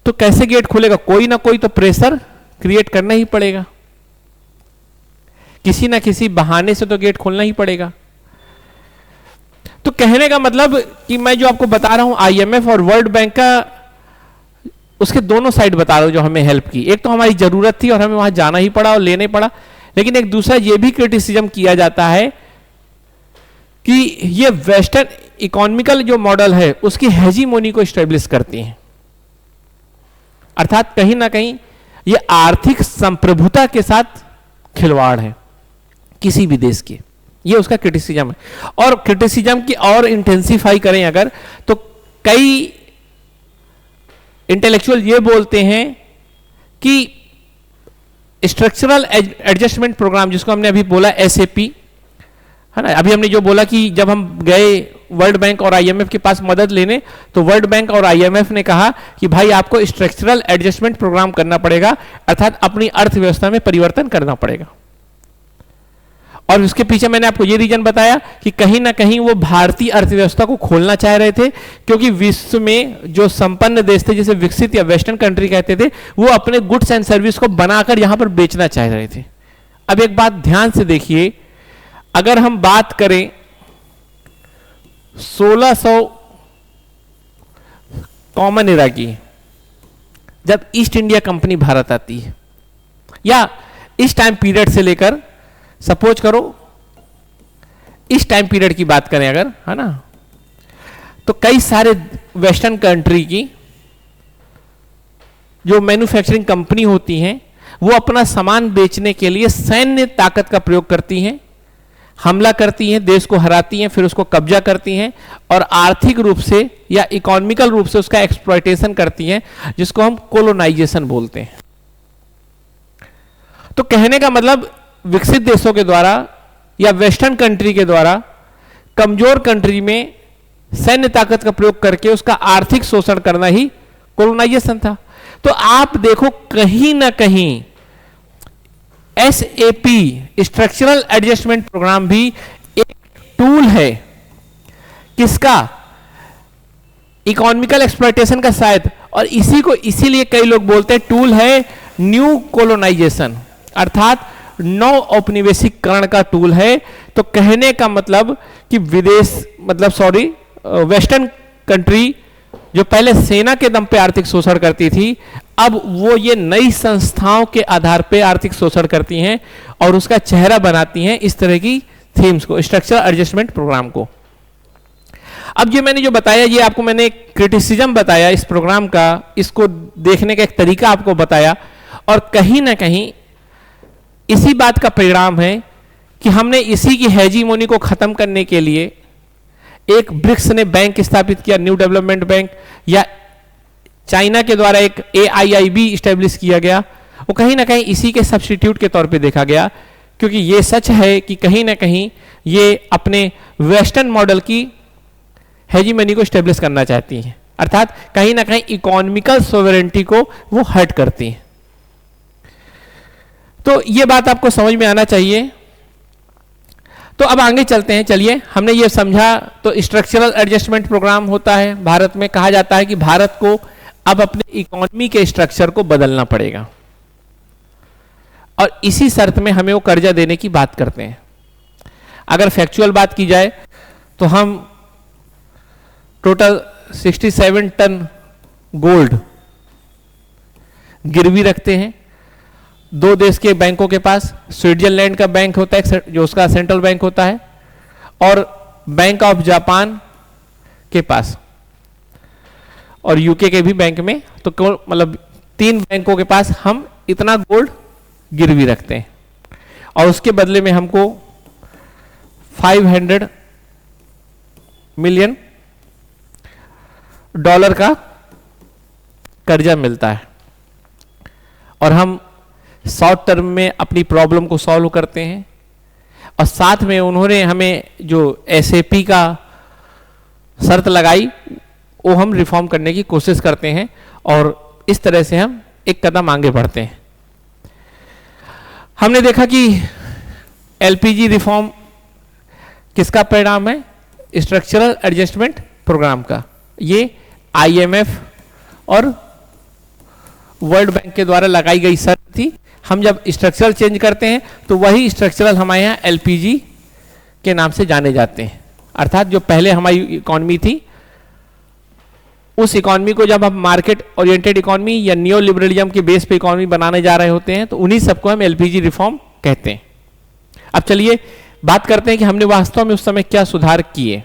तो कैसे गेट खुलेगा, कोई ना कोई तो प्रेशर क्रिएट करना ही पड़ेगा, किसी ना किसी बहाने से तो गेट खोलना ही पड़ेगा। तो कहने का मतलब कि मैं जो आपको बता रहा हूं आईएमएफ और वर्ल्ड बैंक का, उसके दोनों साइड बता रहा हूं जो हमें हेल्प की। एक तो हमारी जरूरत थी और हमें वहां जाना ही पड़ा और लेने पड़ा, लेकिन एक दूसरा ये भी क्रिटिसिज्म किया जाता है कि ये वेस्टर्न इकोनॉमिकल जो मॉडल है उसकी हेजीमोनी को स्टेब्लिश करती हैं, अर्थात कहीं ना कहीं ये आर्थिक संप्रभुता के साथ खिलवाड़ है किसी भी देश की, ये उसका क्रिटिसिज्म है। और क्रिटिसिज्म की और इंटेंसिफाई करें अगर, तो कई इंटेलेक्चुअल ये बोलते हैं कि स्ट्रक्चरल एडजस्टमेंट प्रोग्राम, जिसको हमने अभी बोला एसएपी, है ना, अभी हमने जो बोला कि जब हम गए वर्ल्ड बैंक और आईएमएफ के पास मदद लेने तो वर्ल्ड बैंक और आईएमएफ ने कहा कि भाई आपको स्ट्रक्चरल एडजस्टमेंट प्रोग्राम करना पड़ेगा, अर्थात अपनी अर्थव्यवस्था में परिवर्तन करना पड़ेगा। और उसके पीछे मैंने आपको ये रीजन बताया कि कहीं ना कहीं वो भारतीय अर्थव्यवस्था को खोलना चाह रहे थे, क्योंकि विश्व में जो संपन्न देश थे, जिसे विकसित या वेस्टर्न कंट्री कहते थे, वो अपने गुड्स एंड सर्विस को बनाकर यहां पर बेचना चाह रहे थे। अब एक बात ध्यान से देखिए, अगर हम बात करें 1600 कॉमन एरा की, जब ईस्ट इंडिया कंपनी भारत आती है, या इस टाइम पीरियड से लेकर सपोज करो इस टाइम पीरियड की बात करें अगर, है ना, तो कई सारे वेस्टर्न कंट्री की जो मैन्युफैक्चरिंग कंपनी होती हैं वो अपना सामान बेचने के लिए सैन्य ताकत का प्रयोग करती हैं, हमला करती हैं, देश को हराती हैं, फिर उसको कब्जा करती हैं और आर्थिक रूप से या इकोनॉमिकल रूप से उसका एक्सप्लॉयटेशन करती हैं, जिसको हम कोलोनाइजेशन बोलते हैं। तो कहने का मतलब विकसित देशों के द्वारा या वेस्टर्न कंट्री के द्वारा कमजोर कंट्री में सैन्य ताकत का प्रयोग करके उसका आर्थिक शोषण करना ही कोलोनाइजेशन था। तो आप देखो कहीं ना कहीं एसएपी स्ट्रक्चरल एडजस्टमेंट प्रोग्राम भी एक टूल है किसका, इकोनॉमिकल एक्सप्लॉयटेशन का शायद, और इसी को इसीलिए कई लोग बोलते हैं टूल है न्यू कोलोनाइजेशन, अर्थात नौ औपनिवेशिकरण का टूल है। तो कहने का मतलब कि विदेश मतलब सॉरी वेस्टर्न कंट्री जो पहले सेना के दम पे आर्थिक शोषण करती थी, अब वो ये नई संस्थाओं के आधार पे आर्थिक शोषण करती हैं और उसका चेहरा बनाती हैं इस तरह की थीम्स को, स्ट्रक्चरल एडजस्टमेंट प्रोग्राम को। अब ये मैंने जो बताया, ये आपको मैंने क्रिटिसिज्म बताया इस प्रोग्राम का, इसको देखने का एक तरीका आपको बताया, और कहीं ना कहीं इसी बात का परिणाम है कि हमने इसी की हेजीमोनी को खत्म करने के लिए एक ब्रिक्स ने बैंक स्थापित किया, न्यू डेवलपमेंट बैंक, या चाइना के द्वारा एक AIIB स्टैब्लिश किया गया। वो कहीं ना कहीं इसी के सब्स्टिट्यूट के तौर पे देखा गया, क्योंकि ये सच है कि कहीं ना कहीं ये अपने वेस्टर्न मॉडल की हेजीमनी को स्टैब्लिश करना चाहती हैं, अर्थात कहीं ना कहीं इकोनॉमिकल सोवरेंटी को वो हर्ट करती हैं। तो ये बात आपको समझ में आना चाहिए। तो अब आगे चलते हैं। चलिए, हमने ये समझा, तो स्ट्रक्चरल एडजस्टमेंट प्रोग्राम होता है भारत में। कहा जाता है कि भारत को अब अपने इकोनॉमी के स्ट्रक्चर को बदलना पड़ेगा, और इसी शर्त में हमें वो कर्जा देने की बात करते हैं। अगर फैक्चुअल बात की जाए तो हम टोटल 67 टन गोल्ड गिरवी रखते हैं दो देश के बैंकों के पास। स्विट्जरलैंड का बैंक होता है जो उसका सेंट्रल बैंक होता है, और बैंक ऑफ जापान के पास, और यूके के भी बैंक में। तो मतलब 3 बैंकों के पास हम इतना गोल्ड गिरवी रखते हैं, और उसके बदले में हमको $500 मिलियन का कर्जा मिलता है, और हम शॉर्ट टर्म में अपनी प्रॉब्लम को सॉल्व करते हैं। और साथ में उन्होंने हमें जो SAP का शर्त लगाई वो हम रिफॉर्म करने की कोशिश करते हैं, और इस तरह से हम एक कदम आगे बढ़ते हैं। हमने देखा कि LPG रिफॉर्म किसका परिणाम है? स्ट्रक्चरल एडजस्टमेंट प्रोग्राम का। ये IMF और वर्ल्ड बैंक के द्वारा लगाई गई शर्त थी। हम जब स्ट्रक्चरल चेंज करते हैं तो वही स्ट्रक्चरल हमारे यहाँ LPG के नाम से जाने जाते हैं, अर्थात जो पहले हमारी इकॉनमी थी उस इकॉनमी को जब हम मार्केट ओरिएंटेड इकॉनमी या नियो लिबरलिज्म के बेस पे इकॉनमी बनाने जा रहे होते हैं तो उन्हीं सबको हम LPG रिफॉर्म कहते हैं। अब चलिए बात करते हैं कि हमने वास्तव में उस समय क्या सुधार किए।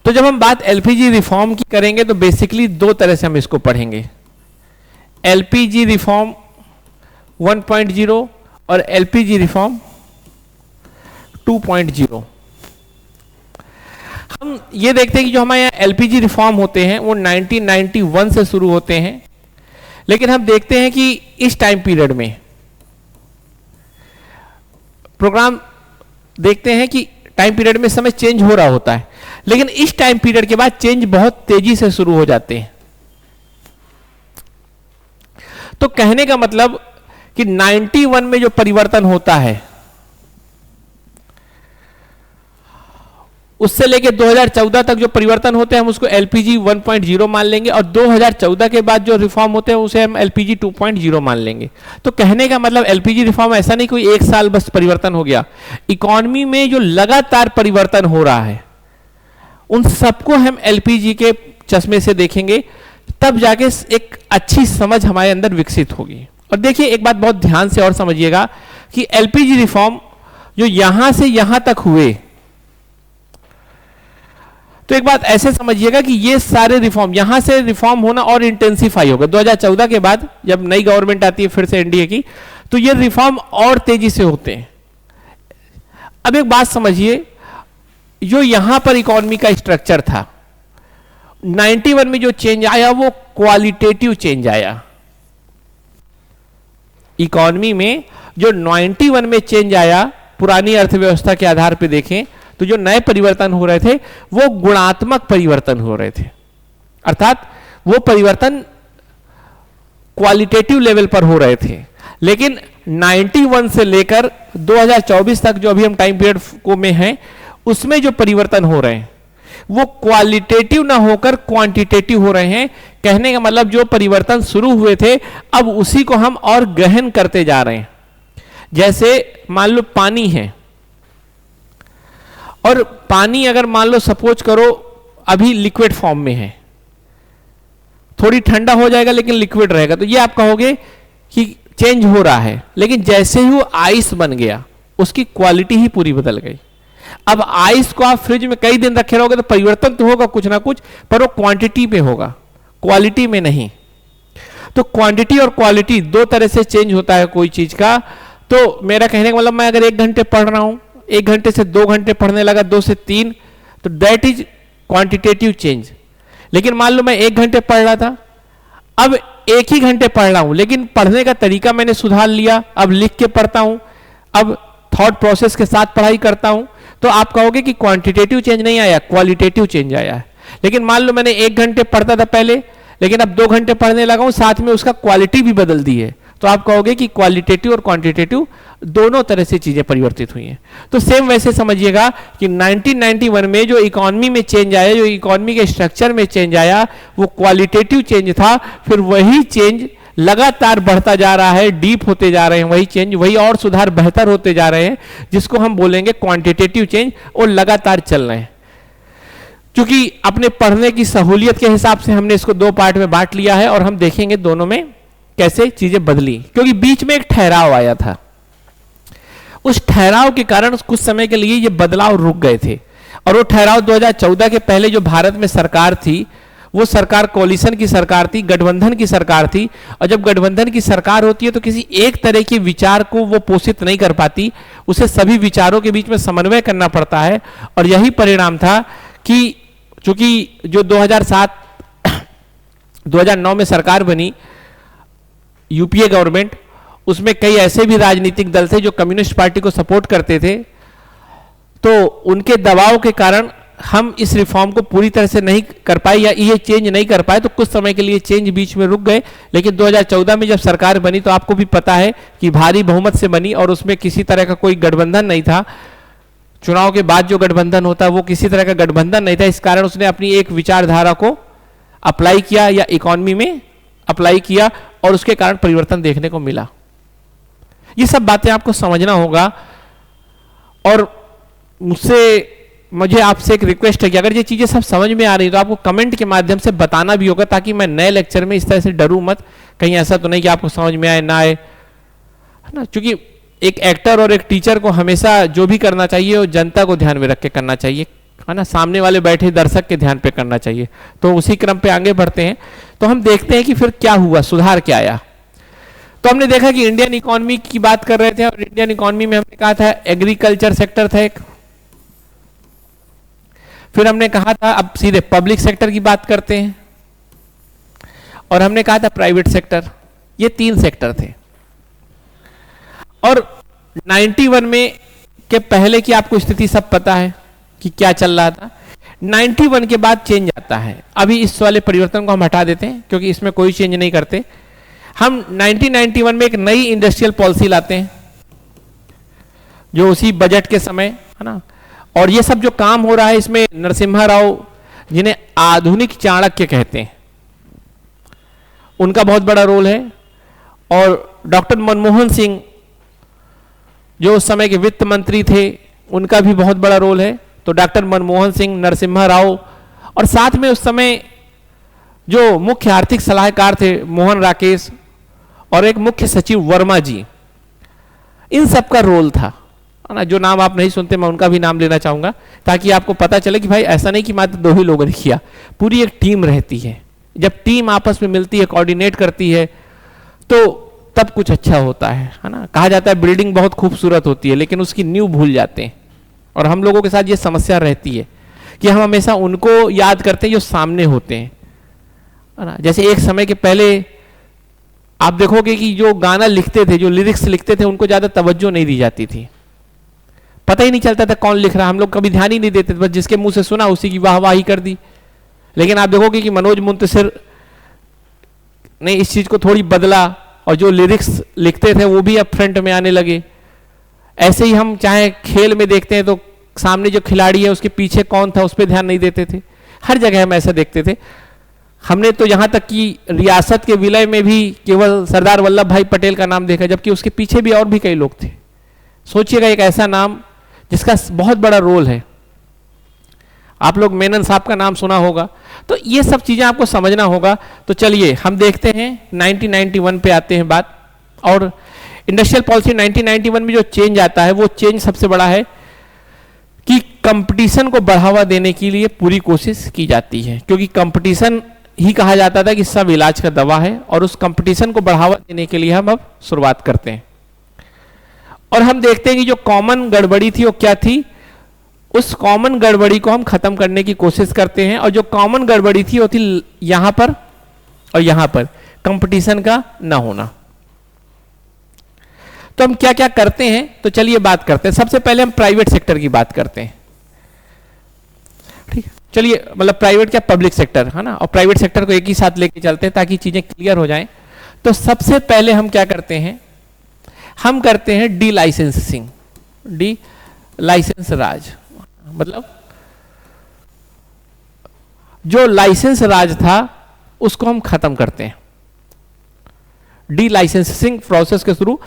तो जब हम बात LPG रिफॉर्म की करेंगे तो बेसिकली 2 तरह से हम इसको पढ़ेंगे, LPG रिफॉर्म 1.0 और LPG रिफॉर्म 2.0। हम ये देखते हैं कि जो हमारे यहाँ LPG रिफॉर्म होते हैं वो 1991 से शुरू होते हैं, लेकिन हम देखते हैं कि इस टाइम पीरियड में प्रोग्राम देखते हैं कि टाइम पीरियड में समय चेंज हो रहा होता है, लेकिन इस टाइम पीरियड के बाद चेंज बहुत तेजी से शुरू हो जाते हैं। तो कहने का मतलब कि 91 में जो परिवर्तन होता है उससे लेके 2014 तक जो परिवर्तन होते हैं हम उसको LPG 1.0 मान लेंगे, और 2014 के बाद जो रिफॉर्म होते हैं उसे हम LPG 2.0 मान लेंगे। तो कहने का मतलब LPG रिफॉर्म ऐसा नहीं कोई एक साल बस परिवर्तन हो गया, इकोनॉमी में जो लगातार परिवर्तन हो रहा है उन सबको हम LPG के चश्मे से देखेंगे, तब जाके एक अच्छी समझ हमारे अंदर विकसित होगी। और देखिए एक बात बहुत ध्यान से और समझिएगा कि LPG रिफॉर्म जो यहां से यहां तक हुए, तो एक बात ऐसे समझिएगा कि ये सारे रिफॉर्म यहां से रिफॉर्म होना और इंटेंसिफाई होगा 2014 के बाद जब नई गवर्नमेंट आती है फिर से NDA की, तो ये रिफॉर्म और तेजी से होते हैं। अब एक बात समझिए, जो यहां पर इकोनॉमी का स्ट्रक्चर था 91 में जो चेंज आया वो क्वालिटेटिव चेंज आया। इकोनॉमी में जो 91 में चेंज आया पुरानी अर्थव्यवस्था के आधार पर देखें तो जो नए परिवर्तन हो रहे थे वो गुणात्मक परिवर्तन हो रहे थे, अर्थात वो परिवर्तन क्वालिटेटिव लेवल पर हो रहे थे। लेकिन 91 से लेकर 2024 तक जो अभी हम टाइम पीरियड को में हैं उसमें जो परिवर्तन हो रहे हैं वो क्वालिटेटिव ना होकर क्वांटिटेटिव हो रहे हैं। कहने का मतलब जो परिवर्तन शुरू हुए थे अब उसी को हम और गहन करते जा रहे हैं। जैसे मान लो पानी है, और पानी अगर मान लो सपोज करो अभी लिक्विड फॉर्म में है, थोड़ी ठंडा हो जाएगा लेकिन लिक्विड रहेगा, तो ये आप कहोगे कि चेंज हो रहा है। लेकिन जैसे ही वो आइस बन गया उसकी क्वालिटी ही पूरी बदल गई। अब आइस को आप फ्रिज में कई दिन रखे रहोगे तो परिवर्तन तो होगा कुछ ना कुछ, पर वो क्वांटिटी पे होगा, क्वालिटी में नहीं। तो क्वांटिटी और क्वालिटी दो तरह से चेंज होता है कोई चीज का। तो मेरा कहने का मतलब, मैं अगर 1 घंटे पढ़ रहा हूं, 1 घंटे से 2 घंटे पढ़ने लगा, 2 से 3, तो दैट इज क्वांटिटेटिव चेंज। लेकिन मान लो मैं 1 घंटे पढ़ रहा था, अब 1 ही घंटे पढ़ रहा हूं, लेकिन पढ़ने का तरीका मैंने सुधार लिया, अब लिख के पढ़ता हूं, अब थॉट प्रोसेस के साथ पढ़ाई करता हूं, तो आप कहोगे कि क्वांटिटेटिव चेंज नहीं आया, क्वालिटेटिव चेंज आया है। लेकिन मान लो मैंने 1 घंटे पढ़ता था पहले, लेकिन अब 2 घंटे पढ़ने लगा हूं, साथ में उसका क्वालिटी भी बदल दी है, तो आप कहोगे कि क्वालिटेटिव और क्वांटिटेटिव दोनों तरह से चीजें परिवर्तित हुई हैं। तो सेम वैसे समझिएगा कि 1991 में जो इकोनॉमी में चेंज आया, जो इकोनॉमी के स्ट्रक्चर में चेंज आया, वो क्वालिटेटिव चेंज था। फिर वही चेंज लगातार बढ़ता जा रहा है, डीप होते जा रहे हैं वही चेंज, वही और सुधार बेहतर होते जा रहे हैं, जिसको हम बोलेंगे क्वांटिटेटिव चेंज, और लगातार चल रहे हैं। क्योंकि अपने पढ़ने की सहूलियत के हिसाब से हमने इसको 2 पार्ट में बांट लिया है, और हम देखेंगे दोनों में कैसे चीजें बदली। क्योंकि बीच में एक ठहराव आया था, उस ठहराव के कारण कुछ समय के लिए ये बदलाव रुक गए थे। और वो ठहराव 2014 के पहले जो भारत में सरकार थी, वो सरकार कोलिशन की सरकार थी, गठबंधन की सरकार थी। और जब गठबंधन की सरकार होती है तो किसी एक तरह के विचार को वो पोषित नहीं कर पाती, उसे सभी विचारों के बीच में समन्वय करना पड़ता है। और यही परिणाम था कि चूंकि जो 2009 में सरकार बनी, यूपीए गवर्नमेंट, उसमें कई ऐसे भी राजनीतिक दल थे जो कम्युनिस्ट पार्टी को सपोर्ट करते थे, तो उनके दबाव के कारण हम इस रिफॉर्म को पूरी तरह से नहीं कर पाए, या ये चेंज नहीं कर पाए। तो कुछ समय के लिए चेंज बीच में रुक गए। लेकिन 2014 में जब सरकार बनी, तो आपको भी पता है कि भारी बहुमत से बनी, और उसमें किसी तरह का कोई गठबंधन नहीं था। चुनाव के बाद जो गठबंधन होता है वो किसी तरह का गठबंधन नहीं था। इस कारण उसने अपनी एक विचारधारा को अप्लाई किया, या इकोनॉमी में अप्लाई किया, और उसके कारण परिवर्तन देखने को मिला। ये सब बातें आपको समझना होगा। और मुझे आपसे एक रिक्वेस्ट है कि अगर ये चीजें सब समझ में आ रही तो आपको कमेंट के माध्यम से बताना भी होगा, ताकि मैं नए लेक्चर में इस तरह से डरूं मत, कहीं ऐसा तो नहीं कि आपको समझ में आए ना आए, है ना। क्योंकि एक एक्टर और एक टीचर को हमेशा जो भी करना चाहिए वो जनता को ध्यान में रख के करना चाहिए, है ना, सामने वाले बैठे दर्शक के ध्यान पे करना चाहिए। तो उसी क्रम पे आगे बढ़ते हैं। तो हम देखते हैं कि फिर क्या हुआ, सुधार क्या आया। तो हमने देखा कि इंडियन इकोनॉमी की बात कर रहे थे, और इंडियन इकोनॉमी में हमने कहा था एग्रीकल्चर सेक्टर था एक, फिर हमने कहा था अब सीधे पब्लिक सेक्टर की बात करते हैं, और हमने कहा था प्राइवेट सेक्टर। ये 3 सेक्टर थे। और 91 में के पहले की आपको स्थिति सब पता है कि क्या चल रहा था। 91 के बाद चेंज आता है। अभी इस वाले परिवर्तन को हम हटा देते हैं, क्योंकि इसमें कोई चेंज नहीं करते। हम 1991 में एक नई इंडस्ट्रियल पॉलिसी लाते हैं, जो उसी बजट के समय, है ना। और ये सब जो काम हो रहा है, इसमें नरसिम्हा राव, जिन्हें आधुनिक चाणक्य कहते हैं, उनका बहुत बड़ा रोल है। और डॉक्टर मनमोहन सिंह, जो उस समय के वित्त मंत्री थे, उनका भी बहुत बड़ा रोल है। तो डॉक्टर मनमोहन सिंह, नरसिम्हा राव, और साथ में उस समय जो मुख्य आर्थिक सलाहकार थे मोहन राकेश, और एक मुख्य सचिव वर्मा जी, इन सब का रोल था, है ना। जो नाम आप नहीं सुनते, मैं उनका भी नाम लेना चाहूंगा, ताकि आपको पता चले कि भाई ऐसा नहीं कि मात्र 2 ही लोगों ने किया, पूरी एक टीम रहती है। जब टीम आपस में मिलती है, कोऑर्डिनेट करती है, तो तब कुछ अच्छा होता है ना। कहा जाता है बिल्डिंग बहुत खूबसूरत होती है, लेकिन उसकी नींव भूल जाते हैं। और हम लोगों के साथ ये समस्या रहती है कि हम हमेशा उनको याद करते हैं जो सामने होते हैं, है ना। जैसे एक समय के पहले आप देखोगे कि जो गाना लिखते थे, जो लिरिक्स लिखते थे, उनको ज्यादा तवज्जो नहीं दी जाती थी, पता ही नहीं चलता था कौन लिख रहा। हम लोग कभी ध्यान ही नहीं देते थे, बस जिसके मुंह से सुना उसी की वाहवाही कर दी। लेकिन आप देखोगे कि मनोज मुंतशिर ने इस चीज को थोड़ी बदला, और जो लिरिक्स लिखते थे वो भी अब फ्रंट में आने लगे। ऐसे ही हम चाहे खेल में देखते हैं, तो सामने जो खिलाड़ी है उसके पीछे कौन था उस पर ध्यान नहीं देते थे। हर जगह हम ऐसा देखते थे। हमने तो यहां तक कि रियासत के विलय में भी केवल सरदार वल्लभ भाई पटेल का नाम देखा, जबकि उसके पीछे भी और भी कई लोग थे। सोचिएगा, एक ऐसा नाम जिसका बहुत बड़ा रोल है। आप लोग मेनन साहब का नाम सुना होगा। तो ये सब चीजें आपको समझना होगा। तो चलिए हम देखते हैं 1991 पे आते हैं बात। और इंडस्ट्रियल पॉलिसी 1991 में जो चेंज आता है, वो चेंज सबसे बड़ा है कि कंपटीशन को बढ़ावा देने के लिए पूरी कोशिश की जाती है। क्योंकि कंपटीशन ही कहा जाता था कि सब इलाज का दवा है, और उस कंपटीशन को बढ़ावा देने के लिए हम अब शुरुआत करते हैं। और हम देखते हैं कि जो कॉमन गड़बड़ी थी वो क्या थी, उस कॉमन गड़बड़ी को हम खत्म करने की कोशिश करते हैं। और जो कॉमन गड़बड़ी थी वो थी यहां पर और यहां पर कंपटीशन का ना होना। तो हम क्या क्या करते हैं, तो चलिए बात करते हैं। सबसे पहले हम प्राइवेट सेक्टर की बात करते हैं, ठीक है। चलिए, मतलब प्राइवेट क्या, पब्लिक सेक्टर है ना, और प्राइवेट सेक्टर को एक ही साथ लेके चलते हैं ताकि चीजें क्लियर हो जाएं। तो सबसे पहले हम क्या करते हैं, हम करते हैं डी लाइसेंसिंग, डी लाइसेंस राज। मतलब जो लाइसेंस राज था उसको हम खत्म करते हैं, डी लाइसेंसिंग प्रोसेस के थ्रू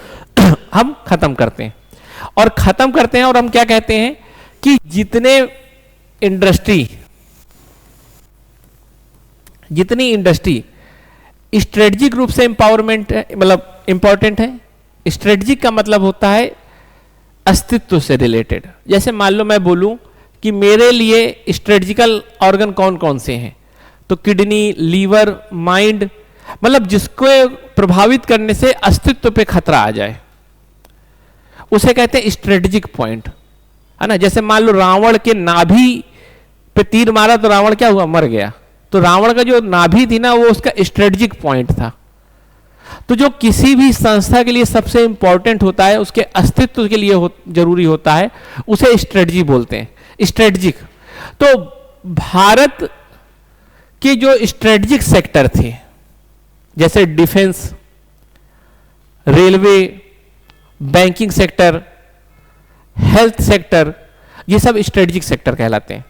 हम खत्म करते हैं। और खत्म करते हैं और हम क्या कहते हैं कि जितनी इंडस्ट्री स्ट्रेटजिक रूप से एम्पावरमेंट है, मतलब इंपॉर्टेंट है। स्ट्रेटजिक का मतलब होता है अस्तित्व से रिलेटेड। जैसे मान लो मैं बोलूं कि मेरे लिए स्ट्रेटजिकल ऑर्गन कौन कौन से हैं, तो किडनी, लीवर, माइंड, मतलब जिसको प्रभावित करने से अस्तित्व पे खतरा आ जाए उसे कहते हैं स्ट्रेटजिक पॉइंट, है ना। जैसे मान लो रावण के नाभि पे तीर मारा तो रावण क्या हुआ, मर गया। तो रावण का जो नाभि थी ना वो उसका स्ट्रेटजिक पॉइंट था। तो जो किसी भी संस्था के लिए सबसे इंपॉर्टेंट होता है, उसके अस्तित्व के लिए जरूरी होता है, उसे स्ट्रेटजी बोलते हैं, स्ट्रेटजिक। तो भारत के जो स्ट्रेटजिक सेक्टर थे जैसे defence, railway, banking sector, health sector, ये सब स्ट्रेटजिक सेक्टर कहलाते हैं।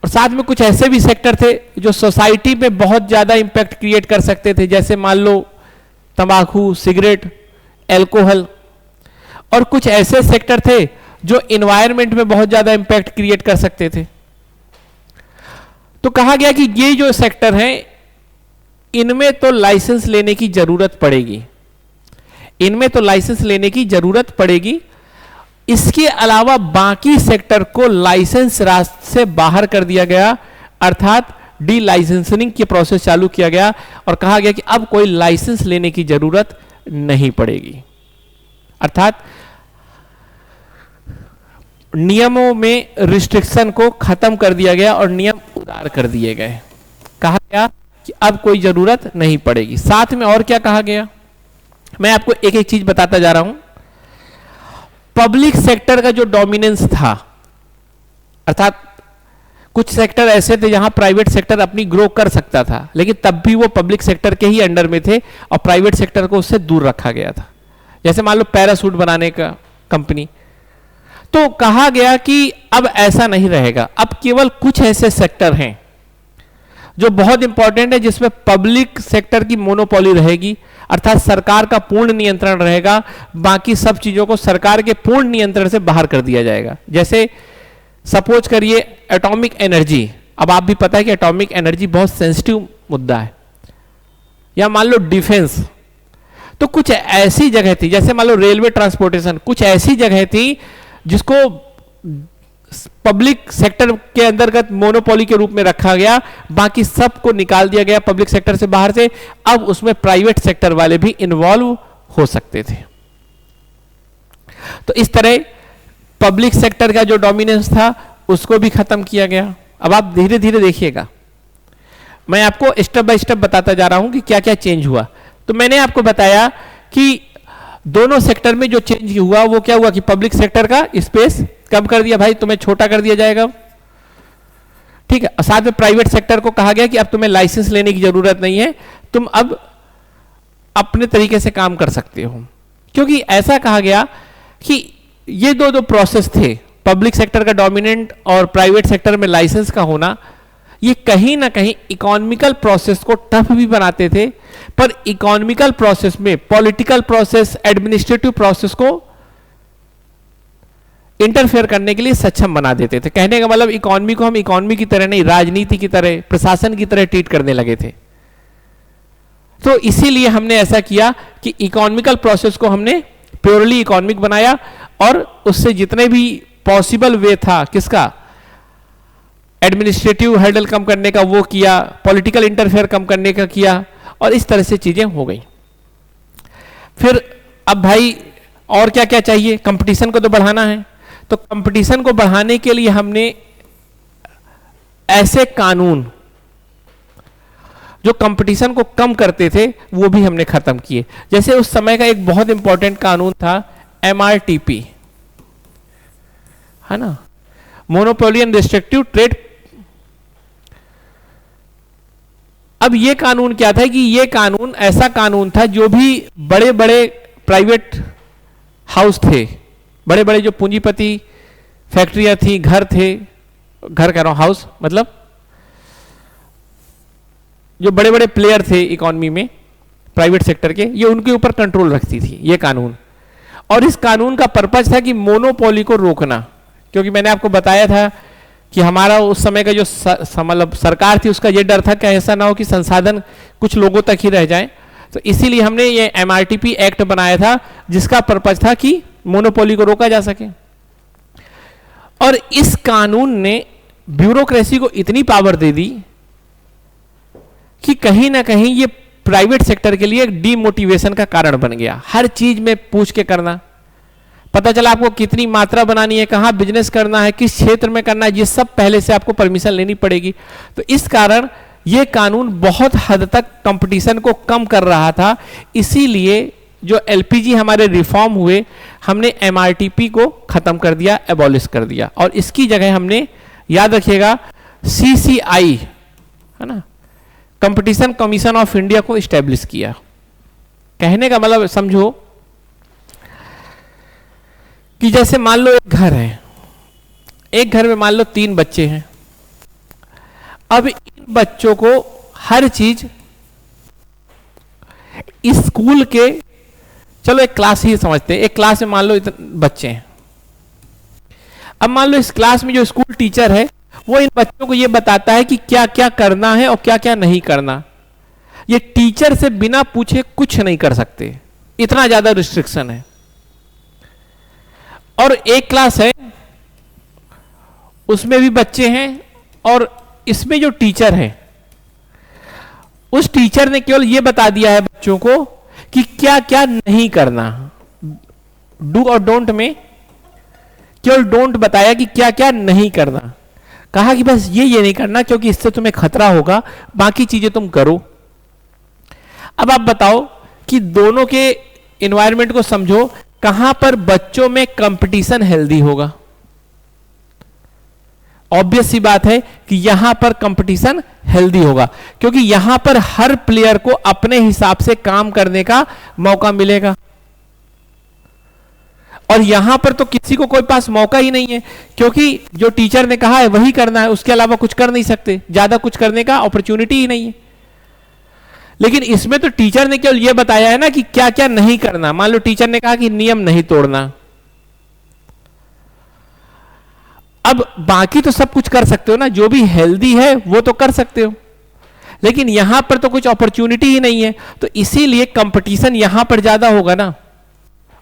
और साथ में कुछ ऐसे भी सेक्टर थे जो सोसाइटी में बहुत ज्यादा इंपैक्ट क्रिएट कर सकते थे, जैसे मान लो तंबाकू, सिगरेट, एल्कोहल। और कुछ ऐसे सेक्टर थे जो एनवायरनमेंट में बहुत ज्यादा इंपैक्ट क्रिएट कर सकते थे। तो कहा गया कि ये जो सेक्टर हैं इनमें तो लाइसेंस लेने की जरूरत पड़ेगी, इनमें तो लाइसेंस लेने की जरूरत पड़ेगी। इसके अलावा बाकी सेक्टर को लाइसेंस रास्ते से बाहर कर दिया गया, अर्थात डी लाइसेंसिंग की प्रोसेस चालू किया गया और कहा गया कि अब कोई लाइसेंस लेने की जरूरत नहीं पड़ेगी। अर्थात नियमों में रिस्ट्रिक्शन को खत्म कर दिया गया और नियम उदार कर दिए गए। कहा गया कि अब कोई जरूरत नहीं पड़ेगी। साथ में और क्या कहा गया, मैं आपको एक एक चीज बताता जा रहा हूं। पब्लिक सेक्टर का जो डोमिनेंस था, अर्थात कुछ सेक्टर ऐसे थे जहां प्राइवेट सेक्टर अपनी ग्रो कर सकता था, लेकिन तब भी वो पब्लिक सेक्टर के ही अंडर में थे और प्राइवेट सेक्टर को उससे दूर रखा गया था। जैसे मान लो पैरासूट बनाने का कंपनी, तो कहा गया कि अब ऐसा नहीं रहेगा, अब केवल कुछ ऐसे सेक्टर हैं जो बहुत इंपॉर्टेंट है जिसमें पब्लिक सेक्टर की मोनोपोली रहेगी, अर्थात सरकार का पूर्ण नियंत्रण रहेगा, बाकी सब चीजों को सरकार के पूर्ण नियंत्रण से बाहर कर दिया जाएगा। जैसे सपोज करिए एटॉमिक एनर्जी, अब आप भी पता है कि एटॉमिक एनर्जी बहुत सेंसिटिव मुद्दा है, या मान लो डिफेंस। तो कुछ ऐसी जगह थी, जैसे मान लो रेलवे ट्रांसपोर्टेशन, कुछ ऐसी जगह थी जिसको पब्लिक सेक्टर के अंतर्गत मोनोपोली के रूप में रखा गया, बाकी सबको निकाल दिया गया पब्लिक सेक्टर से बाहर से। अब उसमें प्राइवेट सेक्टर वाले भी इन्वॉल्व हो सकते थे। तो इस तरह पब्लिक सेक्टर का जो डोमिनेंस था उसको भी खत्म किया गया। अब आप धीरे धीरे देखिएगा, मैं आपको स्टेप बाय स्टेप बताता जा रहा हूं कि क्या क्या चेंज हुआ। तो मैंने आपको बताया कि दोनों सेक्टर में जो चेंज हुआ वो क्या हुआ कि पब्लिक सेक्टर का स्पेस कम कर दिया, भाई तुम्हें छोटा कर दिया जाएगा, ठीक है। साथ में प्राइवेट सेक्टर को कहा गया कि अब तुम्हें लाइसेंस लेने की जरूरत नहीं है, तुम अब अपने तरीके से काम कर सकते हो। क्योंकि ऐसा कहा गया कि ये दो प्रोसेस थे, पब्लिक सेक्टर का डोमिनेंट और प्राइवेट सेक्टर में लाइसेंस का होना, ये कहीं ना कहीं इकोनॉमिकल प्रोसेस को टफ भी बनाते थे, पर इकोनॉमिकल प्रोसेस में पॉलिटिकल प्रोसेस, एडमिनिस्ट्रेटिव प्रोसेस को इंटरफेयर करने के लिए सक्षम बना देते थे। कहने का मतलब इकोनॉमी को हम इकोनॉमी की तरह नहीं, राजनीति की तरह, प्रशासन की तरह ट्रीट करने लगे थे। तो इसीलिए हमने ऐसा किया कि इकोनॉमिकल प्रोसेस को हमने प्योरली इकोनॉमिक बनाया और उससे जितने भी पॉसिबल वे था किसका, एडमिनिस्ट्रेटिव हर्डल कम करने का वो किया, पॉलिटिकल इंटरफेयर कम करने का किया, और इस तरह से चीजें हो गई। फिर अब भाई और क्या क्या चाहिए, कंपटीशन को तो बढ़ाना है, तो कंपटीशन को बढ़ाने के लिए हमने ऐसे कानून जो कंपटीशन को कम करते थे वो भी हमने खत्म किए। जैसे उस समय का एक बहुत इंपॉर्टेंट कानून था MRTP, है ना, मोनोपोली एंड रिस्ट्रिक्टिव ट्रेड। अब ये कानून क्या था कि ये कानून ऐसा कानून था जो भी बड़े बड़े प्राइवेट हाउस थे, बड़े बड़े जो पूंजीपति फैक्ट्रियां थी, घर थे, घर कह रहा हूं हाउस मतलब जो बड़े बड़े प्लेयर थे इकोनॉमी में प्राइवेट सेक्टर के, ये उनके ऊपर कंट्रोल रखती थी ये कानून। और इस कानून का पर्पज था कि मोनोपोली को रोकना, क्योंकि मैंने आपको बताया था कि हमारा उस समय का जो मतलब सरकार थी उसका ये डर था कि ऐसा ना हो कि संसाधन कुछ लोगों तक ही रह जाएं, तो इसीलिए हमने ये MRTP एक्ट बनाया था जिसका पर्पज था कि मोनोपोली को रोका जा सके। और इस कानून ने ब्यूरोक्रेसी को इतनी पावर दे दी कि कहीं ना कहीं ये प्राइवेट सेक्टर के लिए एक डीमोटिवेशन का कारण बन गया। हर चीज में पूछ के करना, पता चला आपको कितनी मात्रा बनानी है, कहां बिजनेस करना है, किस क्षेत्र में करना है, ये सब पहले से आपको परमिशन लेनी पड़ेगी। तो इस कारण ये कानून बहुत हद तक कंपटीशन को कम कर रहा था। इसीलिए जो LPG हमारे रिफॉर्म हुए, हमने MRTP को खत्म कर दिया, एबॉलिश कर दिया, और इसकी जगह हमने, याद रखिएगा, CCI, है ना, कंपटीशन कमीशन ऑफ इंडिया को स्टैब्लिश किया। कहने का मतलब समझो कि जैसे मान लो एक घर है, एक घर में मान लो 3 बच्चे हैं। अब इन बच्चों को हर चीज स्कूल के, चलो एक क्लास ही समझते हैं, एक क्लास में मान लो इतने बच्चे हैं। अब मान लो इस क्लास में जो स्कूल टीचर है वो इन बच्चों को ये बताता है कि क्या क्या करना है और क्या क्या नहीं करना। ये टीचर से बिना पूछे कुछ नहीं कर सकते, इतना ज्यादा रिस्ट्रिक्शन है। और एक क्लास है उसमें भी बच्चे हैं, और इसमें जो टीचर है उस टीचर ने केवल ये बता दिया है बच्चों को कि क्या क्या नहीं करना। डू और डोंट में केवल डोंट बताया कि क्या क्या नहीं करना, कहा कि बस ये नहीं करना क्योंकि इससे तुम्हें खतरा होगा, बाकी चीजें तुम करो। अब आप बताओ कि दोनों के एनवायरनमेंट को समझो, कहां पर बच्चों में कंपटीशन हेल्दी होगा। ऑब्वियस सी बात है कि यहां पर कंपटीशन हेल्दी होगा, क्योंकि यहां पर हर प्लेयर को अपने हिसाब से काम करने का मौका मिलेगा। और यहां पर तो किसी को कोई पास मौका ही नहीं है, क्योंकि जो टीचर ने कहा है वही करना है, उसके अलावा कुछ कर नहीं सकते, ज्यादा कुछ करने का अपॉर्चुनिटी ही नहीं है। लेकिन इसमें तो टीचर ने केवल यह बताया है ना कि क्या क्या नहीं करना। मान लो टीचर ने कहा कि नियम नहीं तोड़ना, अब बाकी तो सब कुछ कर सकते हो ना, जो भी हेल्दी है वो तो कर सकते हो, लेकिन यहां पर तो कुछ अपॉर्चुनिटी ही नहीं है, तो इसीलिए कंपटीशन यहां पर ज्यादा होगा ना।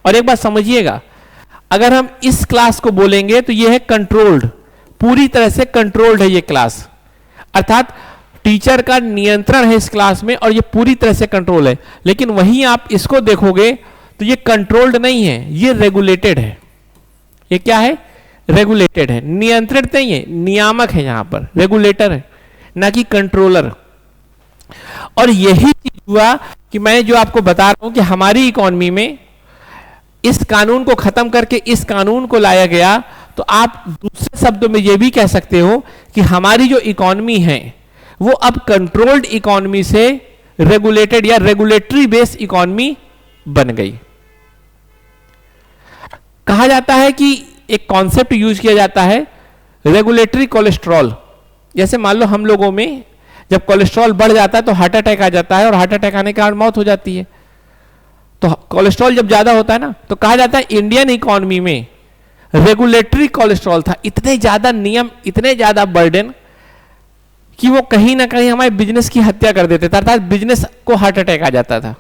और एक बात समझिएगा, अगर हम इस क्लास को बोलेंगे तो यह है कंट्रोल्ड, पूरी तरह से कंट्रोल्ड है ये क्लास, अर्थात टीचर का नियंत्रण है इस क्लास में और ये पूरी तरह से कंट्रोल है। लेकिन वहीं आप इसको देखोगे तो ये कंट्रोल्ड नहीं है, ये रेगुलेटेड है। ये क्या है? रेगुलेटेड है, नियंत्रित नहीं है, नियामक है, यहां पर रेगुलेटर है, ना कि कंट्रोलर। और यही चीज हुआ कि मैं जो आपको बता रहा हूं कि हमारी इकोनॉमी में इस कानून को खत्म करके इस कानून को लाया गया, तो आप दूसरे शब्दों में यह भी कह सकते हो कि हमारी जो इकोनॉमी है वो अब कंट्रोल्ड इकोनॉमी से रेगुलेटेड या रेगुलेटरी बेस्ड इकोनॉमी बन गई। कहा जाता है कि एक कॉन्सेप्ट यूज किया जाता है रेगुलेटरी कोलेस्ट्रॉल। जैसे मान लो हम लोगों में जब कोलेस्ट्रॉल बढ़ जाता है तो हार्ट अटैक आ जाता है, और हार्ट अटैक आने के कारण मौत हो जाती है। तो कोलेस्ट्रॉल जब ज्यादा होता है ना, तो कहा जाता है इंडियन इकोनॉमी में रेगुलेटरी कोलेस्ट्रॉल था, इतने ज्यादा नियम, इतने ज्यादा बर्डन कि वो कहीं ना कहीं हमारे बिजनेस की हत्या कर देते थे, अर्थात बिजनेस को हार्ट अटैक आ जाता था।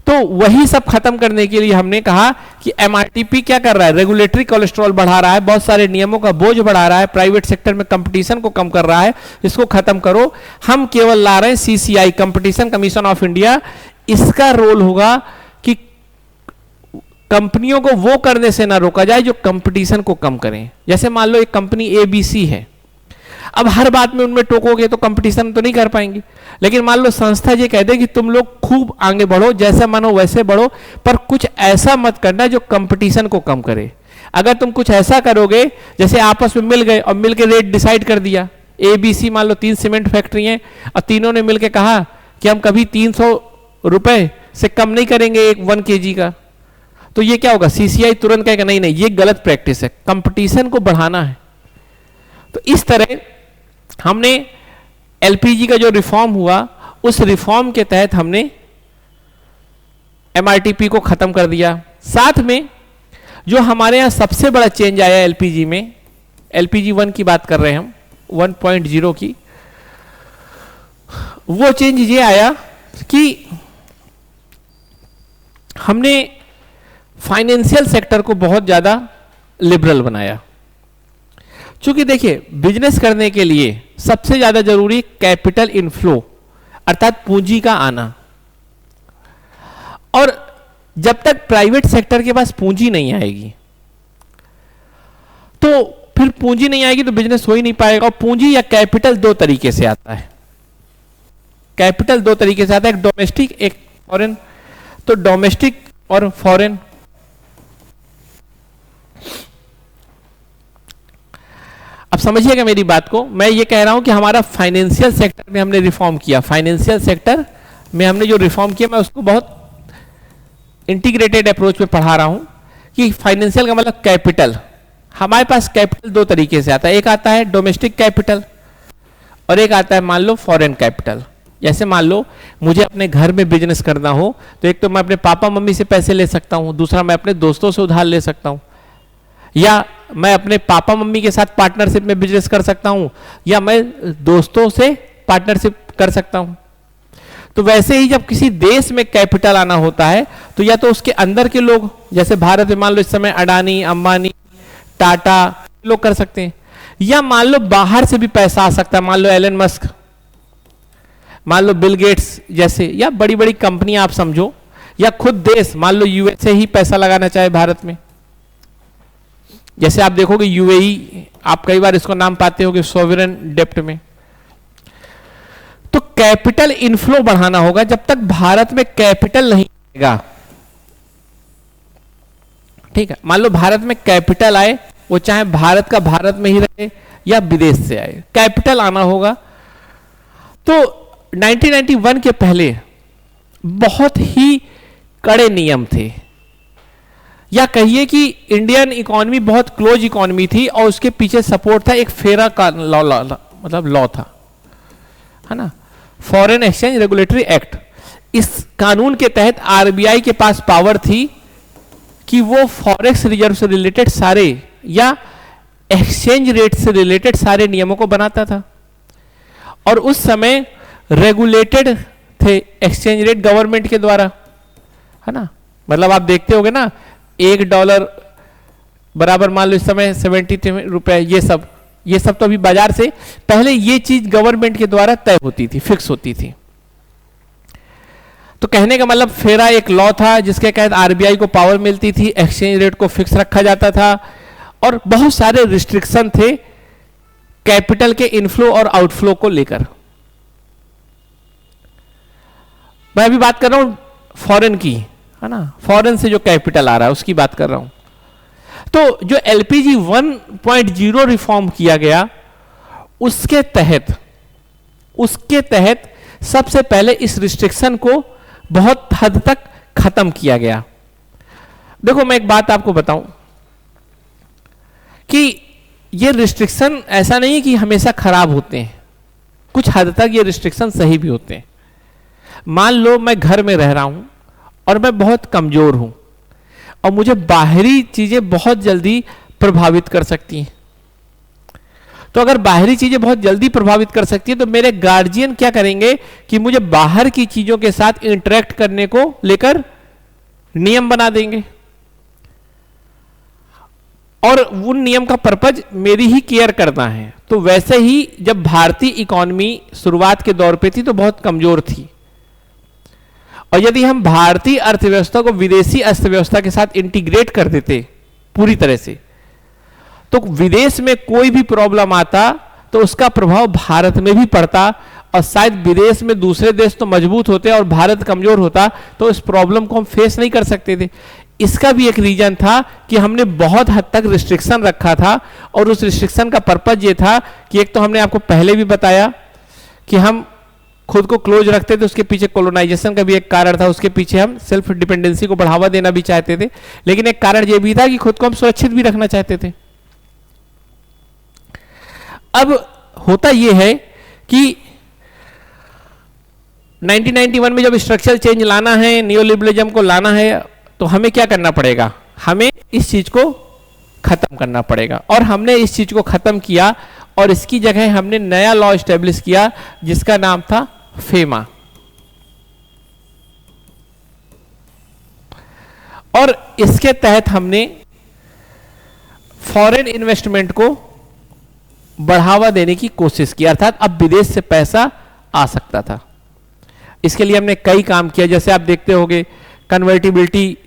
तो वही सब खत्म करने के लिए हमने कहा कि एमआरटीपी क्या कर रहा है, रेगुलेटरी कोलेस्ट्रॉल बढ़ा रहा है, बहुत सारे नियमों का बोझ बढ़ा रहा है, प्राइवेट सेक्टर में कंपटीशन को कम कर रहा है, इसको खत्म करो। हम केवल ला रहे हैं CCI, competition commission of India. इसका रोल होगा कि कंपनियों को वो करने से ना रोका जाए जो कंपटीशन को कम करें। जैसे मान लो एक कंपनी एबीसी है, अब हर बात में उनमें टोकोगे तो कंपटीशन तो नहीं कर पाएंगे। लेकिन मान लो संस्था ये कह दे कि तुम लोग खूब आगे बढ़ो, जैसा मानो वैसे बढ़ो, पर कुछ ऐसा मत करना जो कंपटीशन को कम करे। अगर तुम कुछ ऐसा करोगे, जैसे आपस में मिल गए और मिलके रेट डिसाइड कर दिया, एबीसी मान लो 3 सीमेंट फैक्ट्री हैं और तीनों ने मिलके कहा कि हम कभी 300 रुपए से कम नहीं करेंगे 1 kg का, तो ये क्या होगा, सीसीआई तुरंत कहेगा नहीं नहीं ये गलत प्रैक्टिस है, कंपटीशन को बढ़ाना है। तो इस तरह हमने एलपीजी का जो रिफॉर्म हुआ, उस रिफॉर्म के तहत हमने एमआरटीपी को खत्म कर दिया। साथ में जो हमारे यहां सबसे बड़ा चेंज आया एलपीजी में, एलपीजी 1 की बात कर रहे हैं हम, 1.0 की, वो चेंज ये आया कि हमने फाइनेंशियल सेक्टर को बहुत ज्यादा लिबरल बनाया। चूंकि देखिए बिजनेस करने के लिए सबसे ज्यादा जरूरी कैपिटल इनफ्लो अर्थात पूंजी का आना, और जब तक प्राइवेट सेक्टर के पास पूंजी नहीं आएगी तो फिर पूंजी नहीं आएगी तो बिजनेस हो ही नहीं पाएगा। और पूंजी या कैपिटल 2 तरीके से आता है, कैपिटल 2 तरीके से आता है, एक डोमेस्टिक एक फॉरेन। तो डोमेस्टिक और फॉरेन, अब समझिएगा मेरी बात को, मैं ये कह रहा हूं कि हमारा फाइनेंशियल सेक्टर में हमने रिफॉर्म किया, फाइनेंशियल सेक्टर में हमने जो रिफॉर्म किया मैं उसको बहुत इंटीग्रेटेड अप्रोच में पढ़ा रहा हूं कि फाइनेंशियल का मतलब कैपिटल। हमारे पास कैपिटल 2 तरीके से आता है, एक आता है डोमेस्टिक कैपिटल और एक आता है मान लो फॉरेन कैपिटल। जैसे मान लो मुझे अपने घर में बिजनेस करना हो तो एक तो मैं अपने पापा मम्मी से पैसे ले सकता हूं, दूसरा मैं अपने दोस्तों से उधार ले सकता हूं, या मैं अपने पापा मम्मी के साथ पार्टनरशिप में बिजनेस कर सकता हूं, या मैं दोस्तों से पार्टनरशिप कर सकता हूं। तो वैसे ही जब किसी देश में कैपिटल आना होता है तो या तो उसके अंदर के लोग, जैसे भारत में मान लो इस समय अडानी, अंबानी, टाटा लोग कर सकते हैं, या मान लो बाहर से भी पैसा आ सकता है, मान लो एलन मस्क, मान लो बिल गेट्स जैसे, या बड़ी बड़ी कंपनियां आप समझो, या खुद देश मान लो यूएसए ही पैसा लगाना चाहे भारत में। जैसे आप देखोगे यूएई, आप कई बार इसको नाम पाते होगे सॉवरेन डेप्ट में। तो कैपिटल इनफ्लो बढ़ाना होगा, जब तक भारत में कैपिटल नहीं आएगा, ठीक है, मान लो भारत में कैपिटल आए, वो चाहे भारत का भारत में ही रहे या विदेश से आए, कैपिटल आना होगा। तो 1991 के पहले बहुत ही कड़े नियम थे, या कहिए कि इंडियन इकोनॉमी बहुत क्लोज इकोनॉमी थी और उसके पीछे सपोर्ट था एक फेरा का लॉ था, है ना, फॉरेन एक्सचेंज रेगुलेटरी एक्ट। इस कानून के तहत आरबीआई के पास पावर थी कि वो फॉरेक्स रिजर्व से रिलेटेड सारे या एक्सचेंज रेट से रिलेटेड सारे नियमों को बनाता था। और उस समय रेगुलेटेड थे एक्सचेंज रेट गवर्नमेंट के द्वारा, है ना, मतलब आप देखते होगे ना $1 बराबर मान लो इस समय 73 रुपए, ये सब तो अभी बाजार से पहले ये चीज गवर्नमेंट के द्वारा तय होती थी, फिक्स होती थी। तो कहने का मतलब फेरा एक लॉ था जिसके तहत आरबीआई को पावर मिलती थी, एक्सचेंज रेट को फिक्स रखा जाता था और बहुत सारे रिस्ट्रिक्शन थे कैपिटल के इनफ्लो और आउटफ्लो को लेकर। मैं अभी बात कर रहा हूं फॉरेन की, है ना, फॉरेन से जो कैपिटल आ रहा है उसकी बात कर रहा हूं। तो जो एलपीजी 1.0 रिफॉर्म किया गया उसके तहत सबसे पहले इस रिस्ट्रिक्शन को बहुत हद तक खत्म किया गया। देखो मैं एक बात आपको बताऊं कि ये रिस्ट्रिक्शन ऐसा नहीं कि हमेशा खराब होते हैं, कुछ हद तक ये रिस्ट्रिक्शन सही भी होते हैं। मान लो मैं घर में रह रहा हूं और मैं बहुत कमजोर हूं और मुझे बाहरी चीजें बहुत जल्दी प्रभावित कर सकती हैं। तो अगर बाहरी चीजें बहुत जल्दी प्रभावित कर सकती है तो मेरे गार्जियन क्या करेंगे कि मुझे बाहर की चीजों के साथ इंटरेक्ट करने को लेकर नियम बना देंगे और उन नियम का पर्पज मेरी ही केयर करना है। तो वैसे ही जब भारतीय इकोनॉमी शुरुआत के दौर पे थी तो बहुत कमजोर थी, और यदि हम भारतीय अर्थव्यवस्था को विदेशी अर्थव्यवस्था के साथ इंटीग्रेट कर देते पूरी तरह से, तो विदेश में कोई भी प्रॉब्लम आता तो उसका प्रभाव भारत में भी पड़ता, और शायद विदेश में दूसरे देश तो मजबूत होते और भारत कमजोर होता, तो इस प्रॉब्लम को हम फेस नहीं कर सकते थे। इसका भी एक रीजन था कि हमने बहुत हद तक रिस्ट्रिक्शन रखा था, और उस रिस्ट्रिक्शन का पर्पज ये था कि एक तो हमने आपको पहले भी बताया कि हम खुद को क्लोज रखते थे, उसके पीछे कोलोनाइजेशन का भी एक कारण था, उसके पीछे हम सेल्फ डिपेंडेंसी को बढ़ावा देना भी चाहते थे, लेकिन एक कारण यह भी था कि खुद को हम सुरक्षित भी रखना चाहते थे। अब होता यह है कि 1991 में जब स्ट्रक्चरल चेंज लाना है, नियोलिबरलिज्म को लाना है, तो हमें क्या करना पड़ेगा, हमें इस चीज को खत्म करना पड़ेगा, और हमने इस चीज को खत्म किया और इसकी जगह हमने नया लॉ एस्टेब्लिश किया जिसका नाम था फेमा। और इसके तहत हमने फॉरेन इन्वेस्टमेंट को बढ़ावा देने की कोशिश की, अर्थात अब विदेश से पैसा आ सकता था। इसके लिए हमने कई काम किया, जैसे आप देखते होंगे कन्वर्टिबिलिटी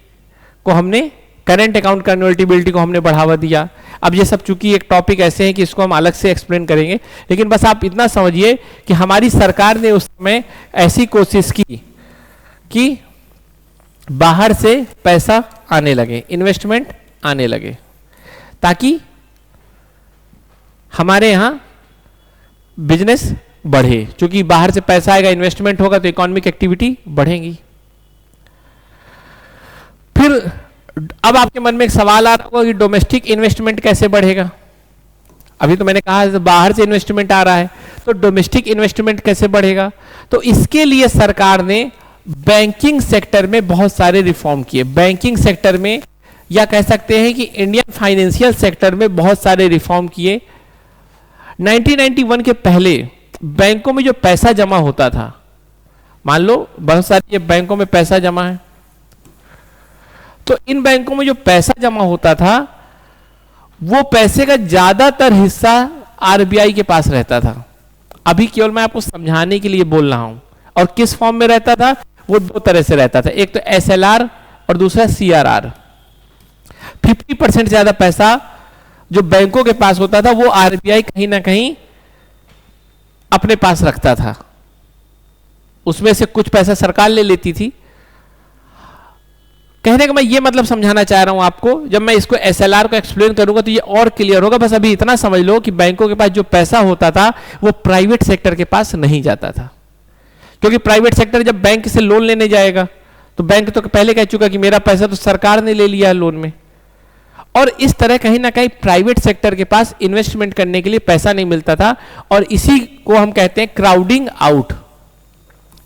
को हमने, करंट अकाउंट कन्वर्टिबिलिटी को हमने बढ़ावा दिया। अब ये सब चूंकि एक टॉपिक ऐसे हैं कि इसको हम अलग से एक्सप्लेन करेंगे, लेकिन बस आप इतना समझिए कि हमारी सरकार ने उस समय ऐसी कोशिश की कि बाहर से पैसा आने लगे, इन्वेस्टमेंट आने लगे, ताकि हमारे यहां बिजनेस बढ़े। क्योंकि बाहर से पैसा आएगा, इन्वेस्टमेंट होगा, तो इकोनॉमिक एक्टिविटी बढ़ेगी। फिर अब आपके मन में एक सवाल आ रहा होगा कि डोमेस्टिक इन्वेस्टमेंट कैसे बढ़ेगा। अभी तो मैंने कहा बाहर से इन्वेस्टमेंट आ रहा है, तो डोमेस्टिक इन्वेस्टमेंट कैसे बढ़ेगा। तो इसके लिए सरकार ने बैंकिंग सेक्टर में बहुत सारे रिफॉर्म किए। बैंकिंग सेक्टर में, या कह सकते हैं कि इंडियन फाइनेंशियल सेक्टर में बहुत सारे रिफॉर्म किए। 1991 के पहले बैंकों में जो पैसा जमा होता था, मान लो बहुत सारे बैंकों में पैसा जमा है, तो इन बैंकों में जो पैसा जमा होता था वो पैसे का ज्यादातर हिस्सा आरबीआई के पास रहता था। अभी केवल मैं आपको समझाने के लिए बोल रहा हूं। और किस फॉर्म में रहता था, वो दो तरह से रहता था, एक तो एसएलआर और दूसरा सीआरआर। 50% ज्यादा पैसा जो बैंकों के पास होता था वो आरबीआई कहीं ना कहीं अपने पास रखता था, उसमें से कुछ पैसा सरकार ले लेती थी। कहने का मैं ये मतलब समझाना चाह रहा हूं आपको, जब मैं इसको एसएलआर को एक्सप्लेन करूंगा तो ये और क्लियर होगा। बस अभी इतना समझ लो कि बैंकों के पास जो पैसा होता था वो प्राइवेट सेक्टर के पास नहीं जाता था, क्योंकि प्राइवेट सेक्टर जब बैंक से लोन लेने जाएगा तो बैंक तो पहले कह चुका कि मेरा पैसा तो सरकार ने ले लिया है लोन में, और इस तरह कहीं ना कहीं प्राइवेट सेक्टर के पास इन्वेस्टमेंट करने के लिए पैसा नहीं मिलता था। और इसी को हम कहते हैं क्राउडिंग आउट।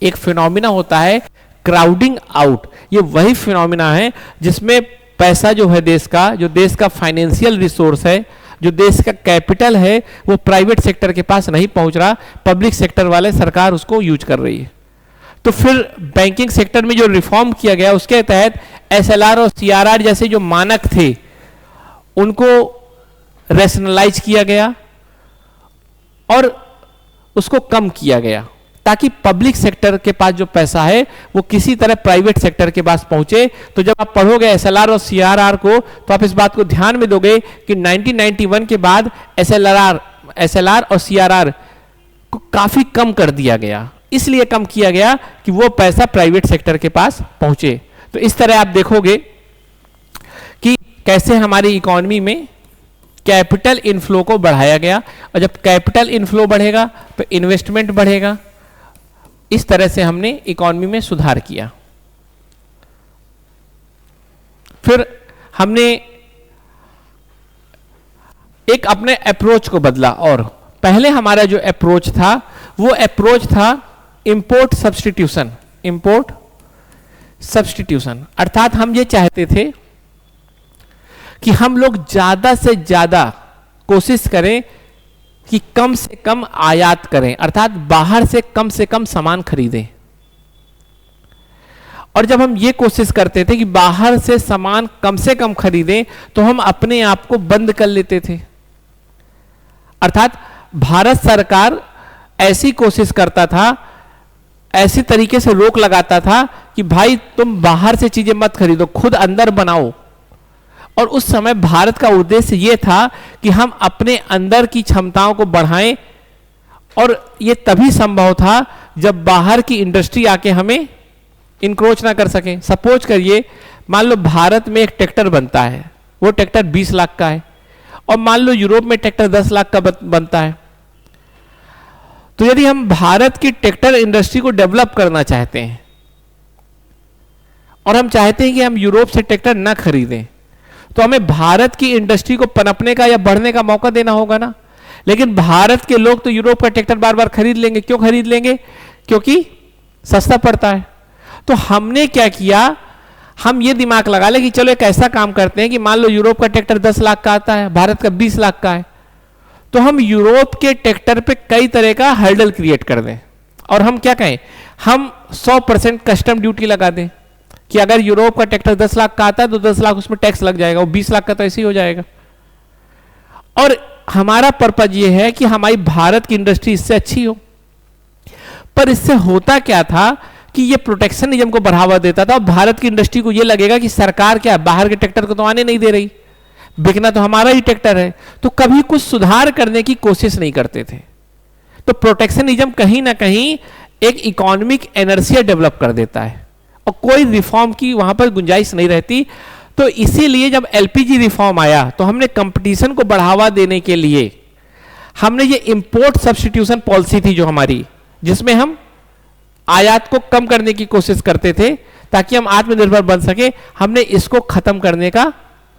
एक फिनोमिना होता है क्राउडिंग आउट, ये वही फिनोमिना है जिसमें पैसा जो है देश का, जो देश का फाइनेंशियल रिसोर्स है, जो देश का कैपिटल है, वो प्राइवेट सेक्टर के पास नहीं पहुंच रहा, पब्लिक सेक्टर वाले, सरकार उसको यूज कर रही है। तो फिर बैंकिंग सेक्टर में जो रिफॉर्म किया गया उसके तहत एसएलआर और सीआरआर जैसे जो मानक थे उनको रैशनलाइज किया गया और उसको कम किया गया, ताकि पब्लिक सेक्टर के पास जो पैसा है वो किसी तरह प्राइवेट सेक्टर के पास पहुंचे। तो जब आप पढ़ोगे एसएलआर और सीआरआर को तो आप इस बात को ध्यान में दोगे कि 1991 के बाद एसएलआर और सीआरआर को काफी कम कर दिया गया। इसलिए कम किया गया कि वो पैसा प्राइवेट सेक्टर के पास पहुंचे। तो इस तरह आप देखोगे कि कैसे हमारी इकोनॉमी में कैपिटल इनफ्लो को बढ़ाया गया, और जब कैपिटल इनफ्लो बढ़ेगा तो इन्वेस्टमेंट बढ़ेगा। इस तरह से हमने इकोनॉमी में सुधार किया। फिर हमने एक अपने अप्रोच को बदला, और पहले हमारा जो अप्रोच था वो अप्रोच था इंपोर्ट सब्स्टिट्यूशन। इंपोर्ट सब्स्टिट्यूशन अर्थात हम ये चाहते थे कि हम लोग ज्यादा से ज्यादा कोशिश करें कि कम से कम आयात करें, अर्थात बाहर से कम सामान खरीदें। और जब हम ये कोशिश करते थे कि बाहर से सामान कम से कम खरीदें, तो हम अपने आप को बंद कर लेते थे। अर्थात भारत सरकार ऐसी कोशिश करता था, ऐसी तरीके से रोक लगाता था कि भाई तुम बाहर से चीजें मत खरीदो, खुद अंदर बनाओ। और उस समय भारत का उद्देश्य यह था कि हम अपने अंदर की क्षमताओं को बढ़ाएं, और यह तभी संभव था जब बाहर की इंडस्ट्री आके हमें इंक्रोच ना कर सके। सपोज करिए, मान लो भारत में एक ट्रैक्टर बनता है, वो ट्रैक्टर 20 लाख का है, और मान लो यूरोप में ट्रैक्टर 10 लाख का बनता है। तो यदि हम भारत की ट्रैक्टर इंडस्ट्री को डेवलप करना चाहते हैं और हम चाहते हैं कि हम यूरोप से ट्रैक्टर ना खरीदें, तो हमें भारत की इंडस्ट्री को पनपने का या बढ़ने का मौका देना होगा ना। लेकिन भारत के लोग तो यूरोप का ट्रैक्टर बार बार खरीद लेंगे। क्यों खरीद लेंगे? क्योंकि सस्ता पड़ता है। तो हमने क्या किया, हम ये दिमाग लगा ले कि चलो एक ऐसा काम करते हैं कि मान लो यूरोप का ट्रैक्टर 10 लाख का आता है, भारत का 20 लाख का है, तो हम यूरोप के ट्रैक्टर पे कई तरह का हर्डल क्रिएट कर दें, और हम क्या कहें, हम 100% कस्टम ड्यूटी लगा दें कि अगर यूरोप का ट्रैक्टर 10 लाख का आता है तो 10 लाख उसमें टैक्स लग जाएगा, वो 20 लाख का तो ऐसे ही हो जाएगा। और हमारा पर्पज ये है कि हमारी भारत की इंडस्ट्री इससे अच्छी हो। पर इससे होता क्या था कि ये प्रोटेक्शनिज्म को बढ़ावा देता था, और भारत की इंडस्ट्री को ये लगेगा कि सरकार क्या बाहर के ट्रैक्टर को तो आने नहीं दे रही, बिकना तो हमारा ही ट्रैक्टर है, तो कभी कुछ सुधार करने की कोशिश नहीं करते थे। तो प्रोटेक्शनिज्म कहीं ना कहीं एक इकोनॉमिक एनर्सिया डेवलप कर देता है, और कोई रिफॉर्म की वहां पर गुंजाइश नहीं रहती। तो इसीलिए जब एलपीजी रिफॉर्म आया, तो हमने कंपटीशन को बढ़ावा देने के लिए हमने ये इंपोर्ट सब्स्टिट्यूशन पॉलिसी थी जो हमारी, जिसमें हम आयात को कम करने की कोशिश करते थे ताकि हम आत्मनिर्भर बन सके, हमने इसको खत्म करने का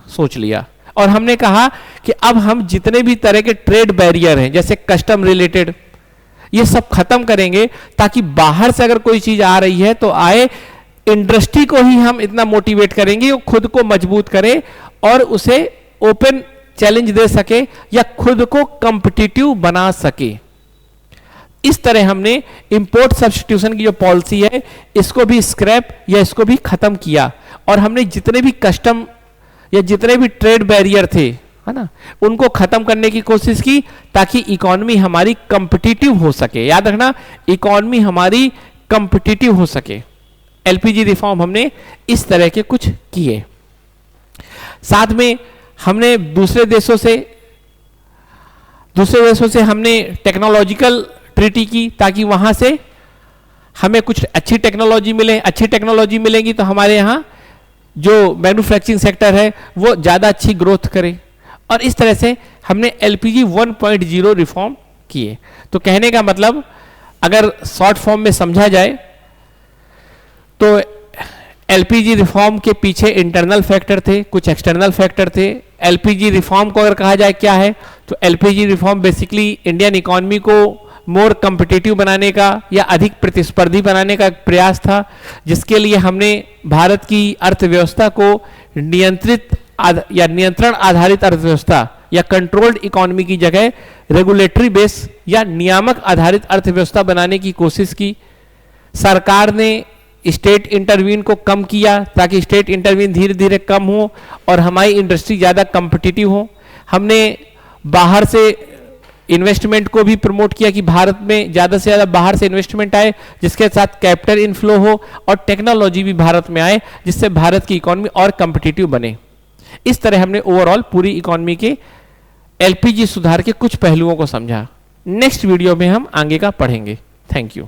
सोच लिया। और हमने कहा कि अब हम जितने भी तरह के ट्रेड बैरियर हैं, जैसे कस्टम रिलेटेड, ये सब खत्म करेंगे, ताकि बाहर से अगर कोई चीज आ रही है तो आए, इंडस्ट्री को ही हम इतना मोटिवेट करेंगे वो खुद को मजबूत करे और उसे ओपन चैलेंज दे सके या खुद को कॉम्पिटिटिव बना सके। इस तरह हमने इंपोर्ट सब्स्टिट्यूशन की जो पॉलिसी है इसको भी स्क्रैप या इसको भी खत्म किया, और हमने जितने भी कस्टम या जितने भी ट्रेड बैरियर थे, है ना, उनको खत्म करने की कोशिश की ताकि इकोनॉमी हमारी कॉम्पिटिटिव हो सके। याद रखना, इकोनॉमी हमारी कॉम्पिटिटिव हो सके। एलपीजी रिफॉर्म हमने इस तरह के कुछ किए। साथ में हमने दूसरे देशों से हमने टेक्नोलॉजिकल ट्रीटी की, ताकि वहां से हमें कुछ अच्छी टेक्नोलॉजी मिले। अच्छी टेक्नोलॉजी मिलेगी तो हमारे यहाँ जो मैन्युफैक्चरिंग सेक्टर है वो ज्यादा अच्छी ग्रोथ करे। और इस तरह से हमने एलपीजी 1.0 रिफॉर्म किए। तो कहने का मतलब, अगर शॉर्ट फॉर्म में समझा जाए तो एलपीजी रिफॉर्म के पीछे इंटरनल फैक्टर थे, कुछ एक्सटर्नल फैक्टर थे। एलपीजी रिफॉर्म को अगर कहा जाए क्या है, तो LPG reform basically Indian economy को मोर कॉम्पिटिटिव बनाने का या अधिक प्रतिस्पर्धी बनाने का एक प्रयास था, जिसके लिए हमने भारत की अर्थव्यवस्था को नियंत्रण आधारित अर्थव्यवस्था या कंट्रोल्ड इकोनॉमी की जगह रेगुलेटरी बेस या नियामक आधारित अर्थव्यवस्था बनाने की कोशिश की। सरकार ने स्टेट इंटरवीन को कम किया ताकि स्टेट इंटरवीन धीरे धीरे कम हो और हमारी इंडस्ट्री ज़्यादा कम्पिटिटिव हो। हमने बाहर से इन्वेस्टमेंट को भी प्रमोट किया कि भारत में ज़्यादा से ज़्यादा बाहर से इन्वेस्टमेंट आए, जिसके साथ कैपिटल इनफ्लो हो और टेक्नोलॉजी भी भारत में आए, जिससे भारत की इकोनॉमी और कम्पिटिटिव बने। इस तरह हमने ओवरऑल पूरी इकोनॉमी के एलपीजी सुधार के कुछ पहलुओं को समझा। नेक्स्ट वीडियो में हम आगे का पढ़ेंगे। Thank you.